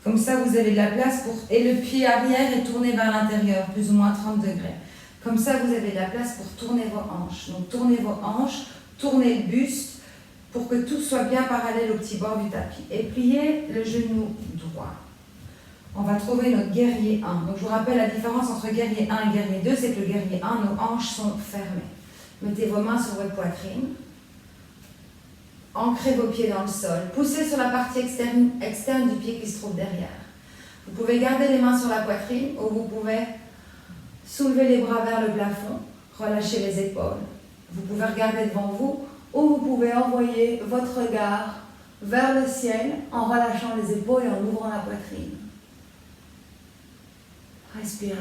Comme ça, vous avez de la place et le pied arrière est tourné vers l'intérieur, plus ou moins 30 degrés. Comme ça, vous avez de la place pour tourner vos hanches. Donc, tournez vos hanches, tournez le buste pour que tout soit bien parallèle au petit bord du tapis. Et pliez le genou droit. On va trouver notre guerrier 1. Donc, je vous rappelle la différence entre guerrier 1 et guerrier 2, c'est que le guerrier 1, nos hanches sont fermées. Mettez vos mains sur votre poitrine. Ancrez vos pieds dans le sol. Poussez sur la partie externe du pied qui se trouve derrière. Vous pouvez garder les mains sur la poitrine ou vous pouvez soulever les bras vers le plafond, relâcher les épaules. Vous pouvez regarder devant vous ou vous pouvez envoyer votre regard vers le ciel en relâchant les épaules et en ouvrant la poitrine. Respirez.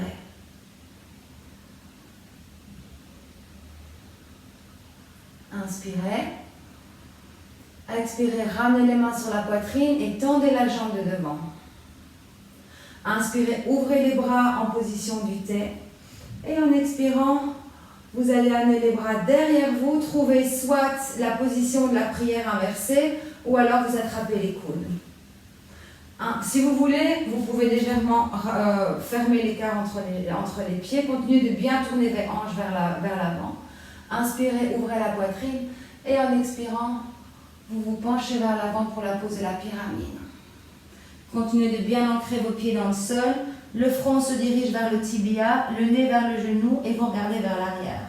Inspirez. Expirez, ramenez les mains sur la poitrine et tendez la jambe de devant. Inspirez, ouvrez les bras en position du T. Et en expirant, vous allez amener les bras derrière vous, trouver soit la position de la prière inversée ou alors vous attrapez les coudes. Si vous voulez, vous pouvez légèrement fermer l'écart entre les pieds, continuez de bien tourner les hanches vers l'avant. Inspirez, ouvrez la poitrine et en expirant, vous vous penchez vers l'avant pour la pose de la pyramide. Continuez de bien ancrer vos pieds dans le sol. Le front se dirige vers le tibia, le nez vers le genou et vous regardez vers l'arrière.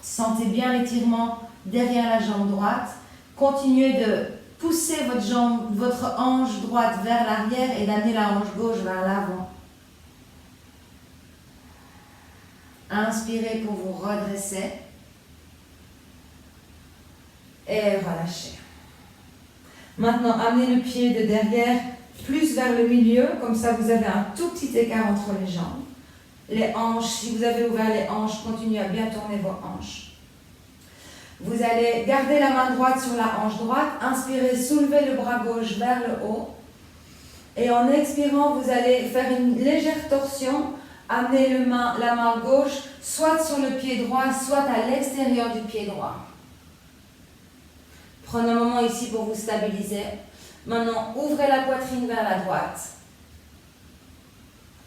Sentez bien l'étirement derrière la jambe droite. Continuez de pousser votre hanche droite vers l'arrière et d'amener la hanche gauche vers l'avant. Inspirez pour vous redresser. Et relâchez. Maintenant, amenez le pied de derrière plus vers le milieu, comme ça vous avez un tout petit écart entre les jambes. Les hanches, si vous avez ouvert les hanches, continuez à bien tourner vos hanches. Vous allez garder la main droite sur la hanche droite, inspirez, soulevez le bras gauche vers le haut. Et en expirant, vous allez faire une légère torsion, amener la main gauche soit sur le pied droit, soit à l'extérieur du pied droit. Prenez un moment ici pour vous stabiliser. Maintenant, ouvrez la poitrine vers la droite.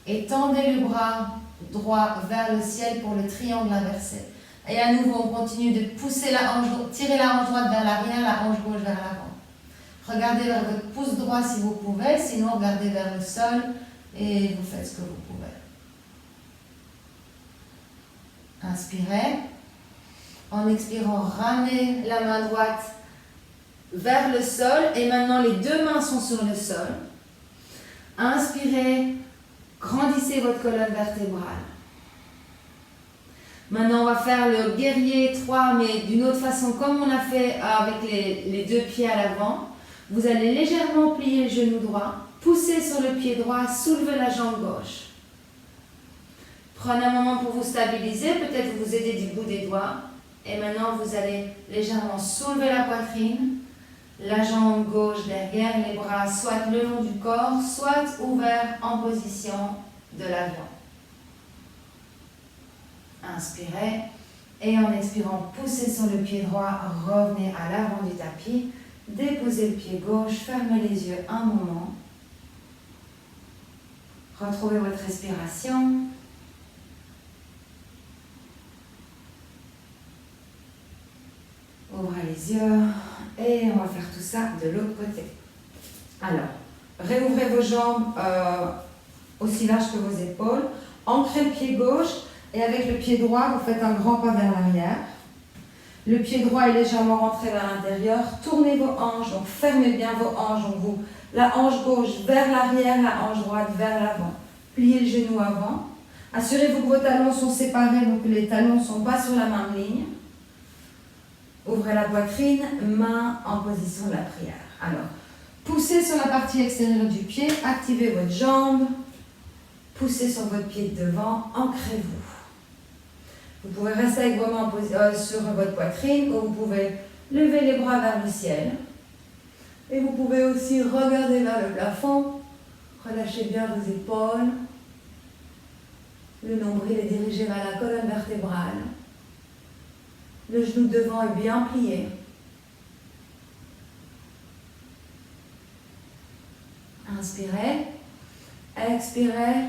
Et tendez le bras droit vers le ciel pour le triangle inversé. Et à nouveau, on continue de pousser tirer la hanche droite vers l'arrière, la hanche gauche vers l'avant. Regardez vers votre pouce droit si vous pouvez, sinon regardez vers le sol et vous faites ce que vous pouvez. Inspirez. En expirant, ramenez la main droite vers le sol et maintenant les deux mains sont sur le sol. Inspirez, grandissez votre colonne vertébrale. Maintenant on va faire le guerrier 3 mais d'une autre façon comme on a fait avec les deux pieds à l'avant. Vous allez légèrement plier le genou droit, pousser sur le pied droit, soulever la jambe gauche. Prenez un moment pour vous stabiliser, peut-être vous aider du bout des doigts. Et maintenant vous allez légèrement soulever la poitrine. La jambe gauche derrière, les bras soit le long du corps, soit ouverts en position de l'avion. Inspirez et en expirant, poussez sur le pied droit, revenez à l'avant du tapis, déposez le pied gauche, fermez les yeux un moment. Retrouvez votre respiration. Ouvrez les yeux et on va faire tout ça de l'autre côté. Alors, réouvrez vos jambes aussi larges que vos épaules. Ancrez le pied gauche et avec le pied droit, vous faites un grand pas vers l'arrière. Le pied droit est légèrement rentré vers l'intérieur. Tournez vos hanches, donc fermez bien vos hanches. Donc la hanche gauche vers l'arrière, la hanche droite vers l'avant. Pliez le genou avant. Assurez-vous que vos talons sont séparés, donc que les talons ne sont pas sur la même ligne. Ouvrez la poitrine, main en position de la prière. Alors, poussez sur la partie extérieure du pied, activez votre jambe, poussez sur votre pied de devant, ancrez-vous. Vous pouvez rester avec vos mains sur votre poitrine ou vous pouvez lever les bras vers le ciel. Et vous pouvez aussi regarder vers le plafond, relâchez bien vos épaules. Le nombril est dirigé vers la colonne vertébrale. Le genou devant est bien plié. Inspirez, expirez,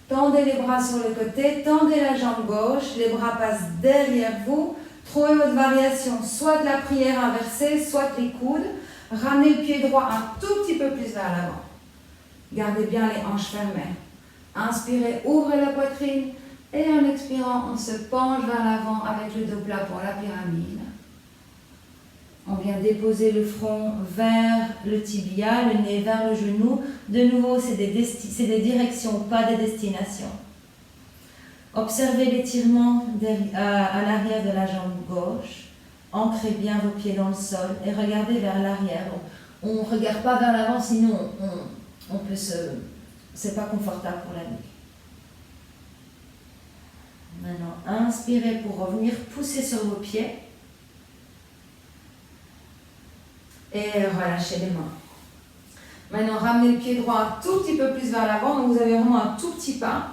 tendez les bras sur le côté, tendez la jambe gauche, les bras passent derrière vous. Trouvez votre variation, soit de la prière inversée, soit les coudes. Ramenez le pied droit un tout petit peu plus vers l'avant. Gardez bien les hanches fermées. Inspirez, ouvrez la poitrine et en expirant, on se penche vers l'avant avec le dos plat pour la pyramide. On vient déposer le front vers le tibia, le nez vers le genou. De nouveau, c'est des directions, pas des destinations. Observez l'étirement à l'arrière de la jambe gauche. Ancrez bien vos pieds dans le sol et regardez vers l'arrière. On ne regarde pas vers l'avant, sinon on peut c'est pas confortable pour la nuque. Maintenant, inspirez pour revenir, poussez sur vos pieds. Et relâchez les mains. Maintenant, ramenez le pied droit un tout petit peu plus vers l'avant. Donc, vous avez vraiment un tout petit pas.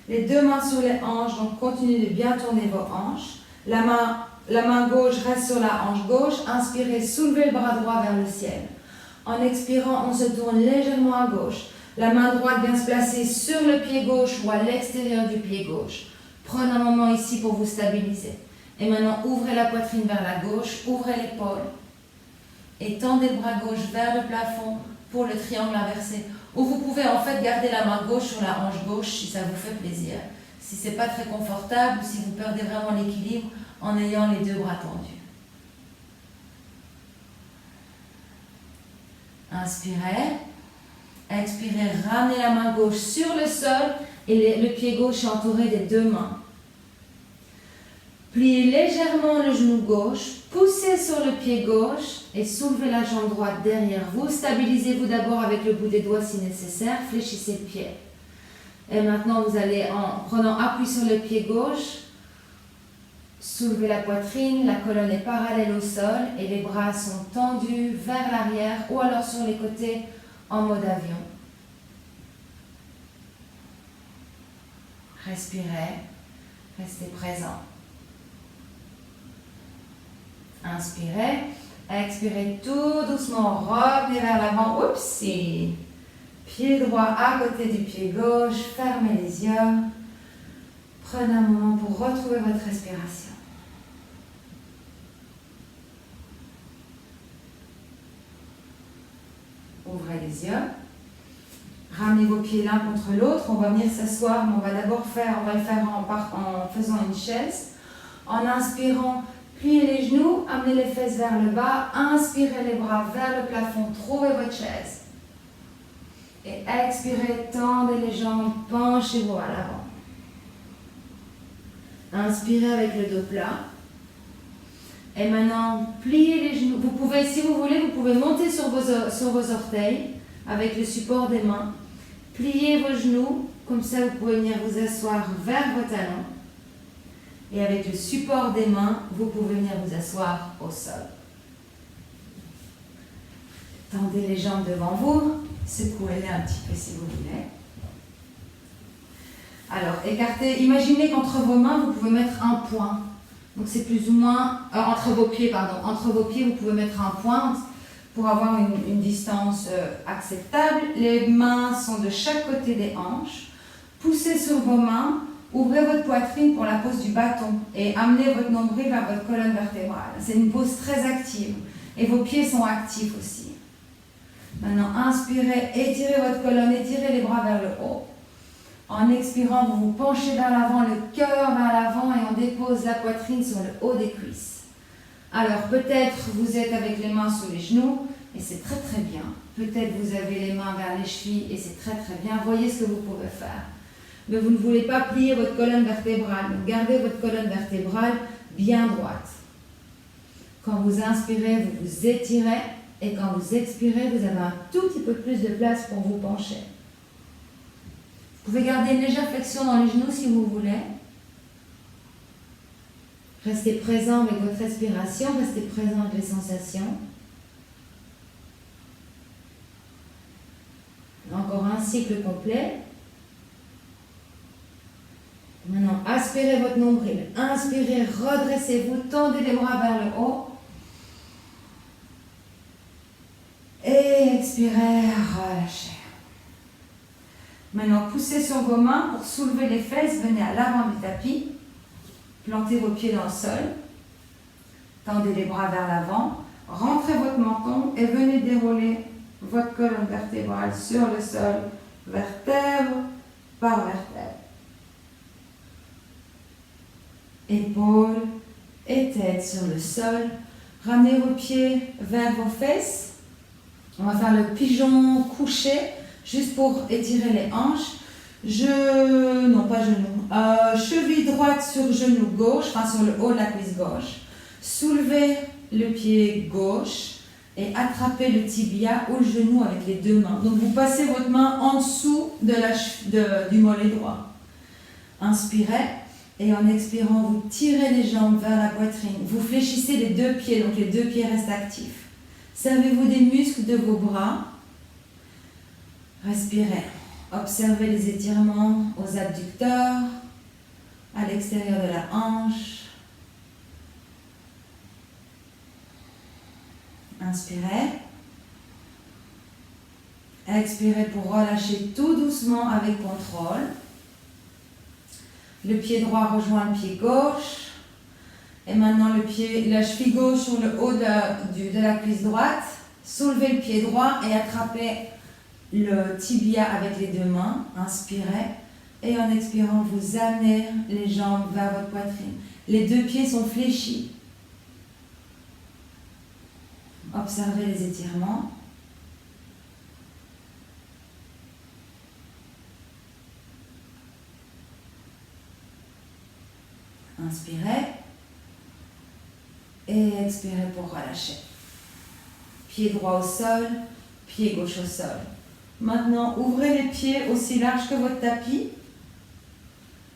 Les deux mains sur les hanches. Donc, continuez de bien tourner vos hanches. La main gauche reste sur la hanche gauche. Inspirez, soulevez le bras droit vers le ciel. En expirant, on se tourne légèrement à gauche. La main droite vient se placer sur le pied gauche ou à l'extérieur du pied gauche. Prenez un moment ici pour vous stabiliser. Et maintenant, ouvrez la poitrine vers la gauche. Ouvrez l'épaule. Et tendez le bras gauche vers le plafond pour le triangle inversé. Ou vous pouvez en fait garder la main gauche sur la hanche gauche si ça vous fait plaisir. Si ce n'est pas très confortable ou si vous perdez vraiment l'équilibre en ayant les deux bras tendus. Inspirez. Expirez, ramenez la main gauche sur le sol et le pied gauche est entouré des deux mains. Pliez légèrement le genou gauche, poussez sur le pied gauche et soulevez la jambe droite derrière vous. Stabilisez-vous d'abord avec le bout des doigts si nécessaire, fléchissez le pied. Et maintenant, vous allez, en prenant appui sur le pied gauche, soulever la poitrine, la colonne est parallèle au sol et les bras sont tendus vers l'arrière ou alors sur les côtés en mode avion. Respirez, restez présent. Inspirez, expirez tout doucement, revenez vers l'avant, oupsie. Pied droit à côté du pied gauche, fermez les yeux. Prenez un moment pour retrouver votre respiration. Ouvrez les yeux. Ramenez vos pieds l'un contre l'autre. On va venir s'asseoir, mais on va le faire en faisant une chaise. En inspirant, pliez les genoux, amenez les fesses vers le bas. Inspirez les bras vers le plafond, trouvez votre chaise. Et expirez, tendez les jambes, penchez-vous à l'avant. Inspirez avec le dos plat. Et maintenant, pliez les genoux. Vous pouvez, si vous voulez, vous pouvez monter sur vos orteils avec le support des mains. Pliez vos genoux, comme ça vous pouvez venir vous asseoir vers vos talons. Et avec le support des mains, vous pouvez venir vous asseoir au sol. Tendez les jambes devant vous, secouez-les un petit peu si vous voulez. Alors, écartez, imaginez qu'entre vos mains, vous pouvez mettre un point. Donc c'est plus ou moins, entre vos pieds, vous pouvez mettre un point pour avoir une distance acceptable. Les mains sont de chaque côté des hanches. Poussez sur vos mains, ouvrez votre poitrine pour la pose du bâton et amenez votre nombril vers votre colonne vertébrale. C'est une pose très active et vos pieds sont actifs aussi. Maintenant, inspirez, étirez votre colonne, étirez les bras vers le haut. En expirant, vous vous penchez vers l'avant, le cœur vers l'avant et on dépose la poitrine sur le haut des cuisses. Alors peut-être vous êtes avec les mains sous les genoux et c'est très très bien. Peut-être vous avez les mains vers les chevilles et c'est très très bien. Voyez ce que vous pouvez faire. Mais vous ne voulez pas plier votre colonne vertébrale. Donc gardez votre colonne vertébrale bien droite. Quand vous inspirez, vous vous étirez. Et quand vous expirez, vous avez un tout petit peu plus de place pour vous pencher. Vous pouvez garder une légère flexion dans les genoux si vous voulez. Restez présent avec votre respiration, restez présent avec les sensations. Encore un cycle complet. Maintenant, aspirez votre nombril. Inspirez, redressez-vous, tendez les bras vers le haut. Et expirez, relâchez. Maintenant, poussez sur vos mains pour soulever les fesses. Venez à l'avant du tapis. Plantez vos pieds dans le sol. Tendez les bras vers l'avant. Rentrez votre menton et venez dérouler votre colonne vertébrale sur le sol, vertèbre par vertèbre. Épaules et tête sur le sol. Ramenez vos pieds vers vos fesses. On va faire le pigeon couché, juste pour étirer les hanches. Cheville droite sur genou gauche, enfin sur le haut de la cuisse gauche. Soulevez le pied gauche et attrapez le tibia ou le genou avec les deux mains. Donc vous passez votre main en dessous du mollet droit. Inspirez et en expirant, vous tirez les jambes vers la poitrine. Vous fléchissez les deux pieds, donc les deux pieds restent actifs. Servez-vous des muscles de vos bras. Respirez. Observez les étirements aux abducteurs, à l'extérieur de la hanche. Inspirez. Expirez pour relâcher tout doucement avec contrôle. Le pied droit rejoint le pied gauche. Et maintenant la cheville gauche sur le haut de la cuisse droite. Soulevez le pied droit et attrapez le tibia avec les deux mains. Inspirez. Et en expirant, vous amenez les jambes vers votre poitrine. Les deux pieds sont fléchis. Observez les étirements. Inspirez. Et expirez pour relâcher. Pied droit au sol, pied gauche au sol. Maintenant, ouvrez les pieds aussi larges que votre tapis.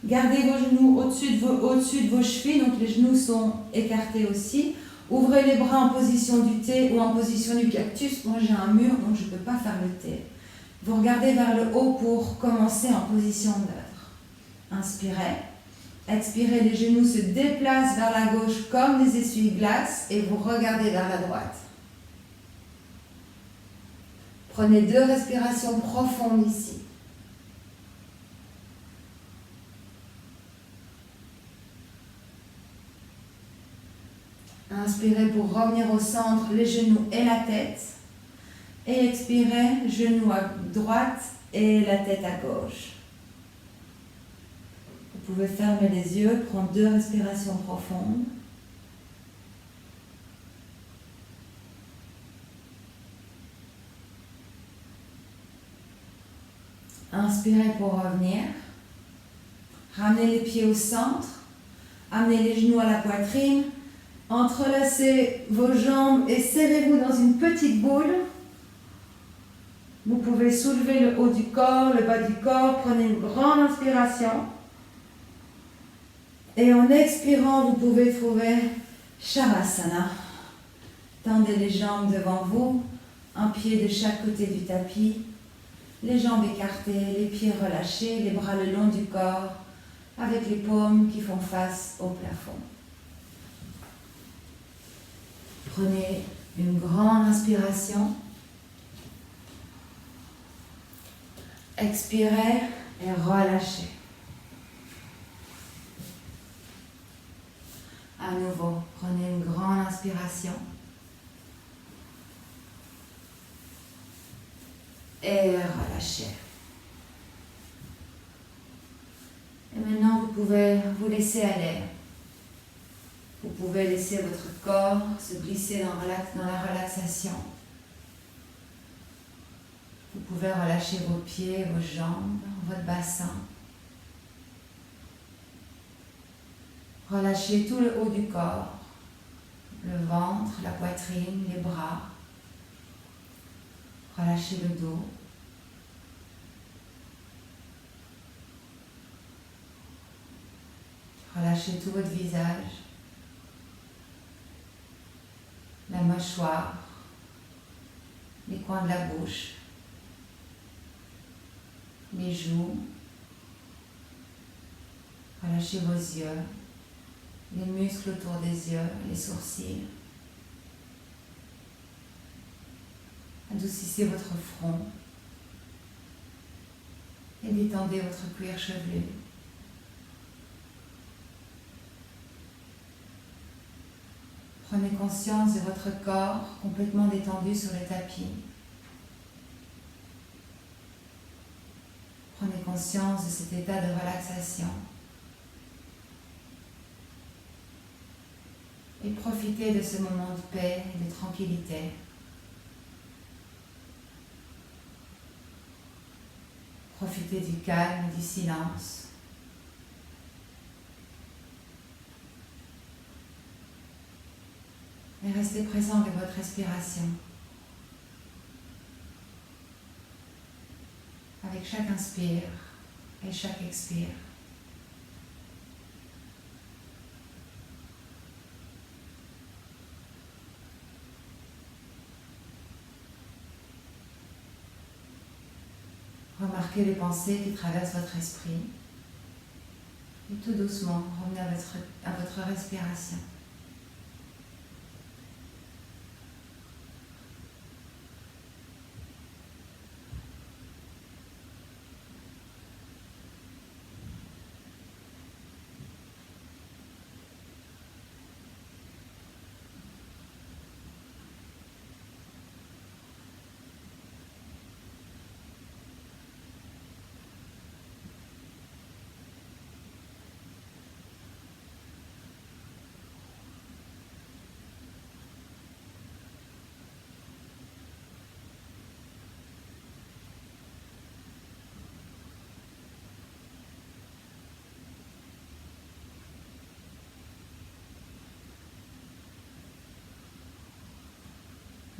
Gardez vos genoux au-dessus de vos chevilles, donc les genoux sont écartés aussi. Ouvrez les bras en position du T ou en position du cactus. Moi, j'ai un mur, donc je ne peux pas faire le T. Vous regardez vers le haut pour commencer en position d'œuvre. Inspirez. Expirez, les genoux se déplacent vers la gauche comme des essuie-glaces et vous regardez vers la droite. Prenez 2 respirations profondes ici. Inspirez pour revenir au centre, les genoux et la tête. Et expirez, genoux à droite et la tête à gauche. Vous pouvez fermer les yeux, prendre 2 respirations profondes. Inspirez pour revenir. Ramenez les pieds au centre. Amenez les genoux à la poitrine. Entrelacez vos jambes et serrez-vous dans une petite boule. Vous pouvez soulever le haut du corps, le bas du corps. Prenez une grande inspiration. Et en expirant, vous pouvez trouver Shavasana. Tendez les jambes devant vous, un pied de chaque côté du tapis. Les jambes écartées, les pieds relâchés, les bras le long du corps, avec les paumes qui font face au plafond. Prenez une grande inspiration. Expirez et relâchez. À nouveau, prenez une grande inspiration. Et relâchez. Et maintenant, vous pouvez vous laisser aller. Vous pouvez laisser votre corps se glisser dans la relaxation. Vous pouvez relâcher vos pieds, vos jambes, votre bassin. Relâchez tout le haut du corps. le ventre, la poitrine, les bras. Relâchez le dos. Relâchez tout votre visage, la mâchoire, les coins de la bouche, les joues. Relâchez vos yeux, les muscles autour des yeux, les sourcils. Adoucissez votre front et détendez votre cuir chevelu. Prenez conscience de votre corps complètement détendu sur le tapis. Prenez conscience de cet état de relaxation. Et profitez de ce moment de paix et de tranquillité. Profitez du calme et du silence. Et restez présent avec votre respiration. Avec chaque inspire et chaque expire. Remarquez les pensées qui traversent votre esprit. Et tout doucement, revenez à votre respiration.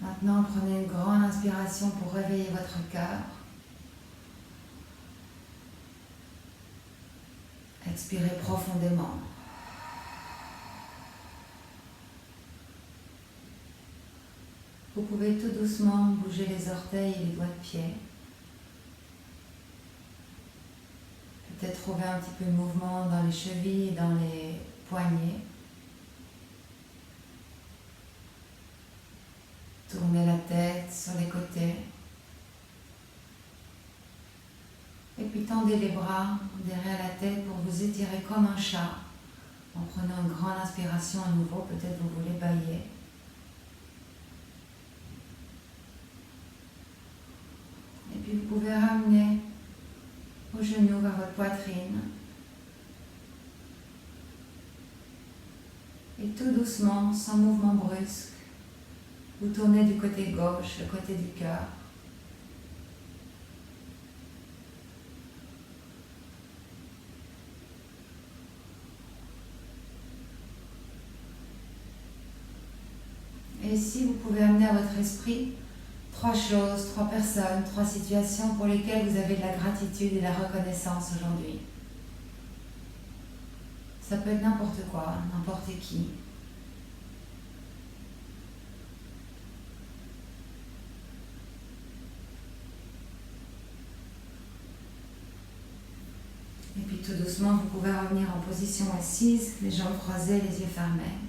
Maintenant, prenez une grande inspiration pour réveiller votre cœur. Expirez profondément. Vous pouvez tout doucement bouger les orteils et les doigts de pied. Peut-être trouver un petit peu de mouvement dans les chevilles et dans les poignets. Tournez la tête sur les côtés. Et puis tendez les bras derrière la tête pour vous étirer comme un chat. En prenant une grande inspiration à nouveau, peut-être vous voulez bâiller. Et puis vous pouvez ramener vos genoux vers votre poitrine. Et tout doucement, sans mouvement brusque, vous tournez du côté gauche, le côté du cœur. Et ici, vous pouvez amener à votre esprit 3 choses, 3 personnes, 3 situations pour lesquelles vous avez de la gratitude et de la reconnaissance aujourd'hui. Ça peut être n'importe quoi, n'importe qui. Et puis tout doucement, vous pouvez revenir en position assise, les jambes croisées, les yeux fermés.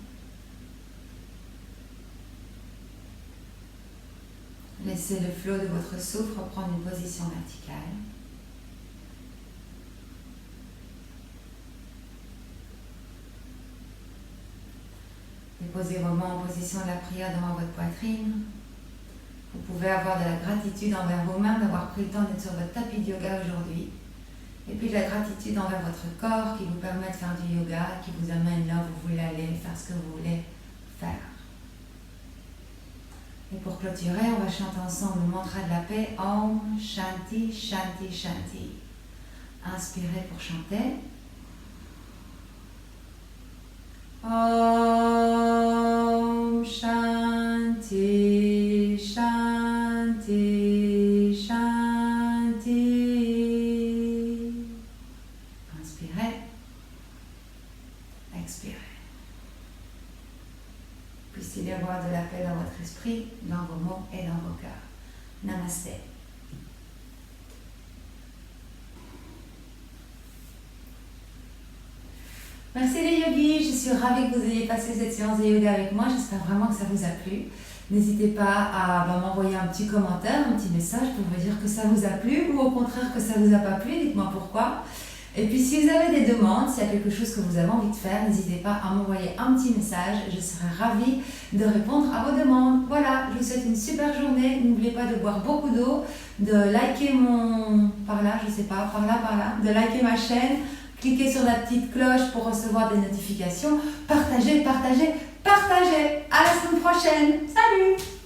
Laissez le flot de votre souffle reprendre une position verticale. Déposez vos mains en position de la prière devant votre poitrine. Vous pouvez avoir de la gratitude envers vous-même d'avoir pris le temps d'être sur votre tapis de yoga aujourd'hui. Et puis de la gratitude envers votre corps qui vous permet de faire du yoga, qui vous amène là où vous voulez aller, faire ce que vous voulez faire. Et pour clôturer, on va chanter ensemble le mantra de la paix. Om Shanti Shanti Shanti. Inspirez pour chanter. Om puissiez y avoir de la paix dans votre esprit, dans vos mots et dans vos cœurs. Namasté. Merci les yogis, je suis ravie que vous ayez passé cette séance de yoga avec moi, j'espère vraiment que ça vous a plu. N'hésitez pas à m'envoyer un petit commentaire, un petit message pour me dire que ça vous a plu ou au contraire que ça ne vous a pas plu, dites-moi pourquoi. Et puis si vous avez des demandes, s'il y a quelque chose que vous avez envie de faire, n'hésitez pas à m'envoyer un petit message, je serai ravie de répondre à vos demandes. Voilà, je vous souhaite une super journée, n'oubliez pas de boire beaucoup d'eau, de liker de liker ma chaîne, cliquez sur la petite cloche pour recevoir des notifications, partagez. À la semaine prochaine. Salut!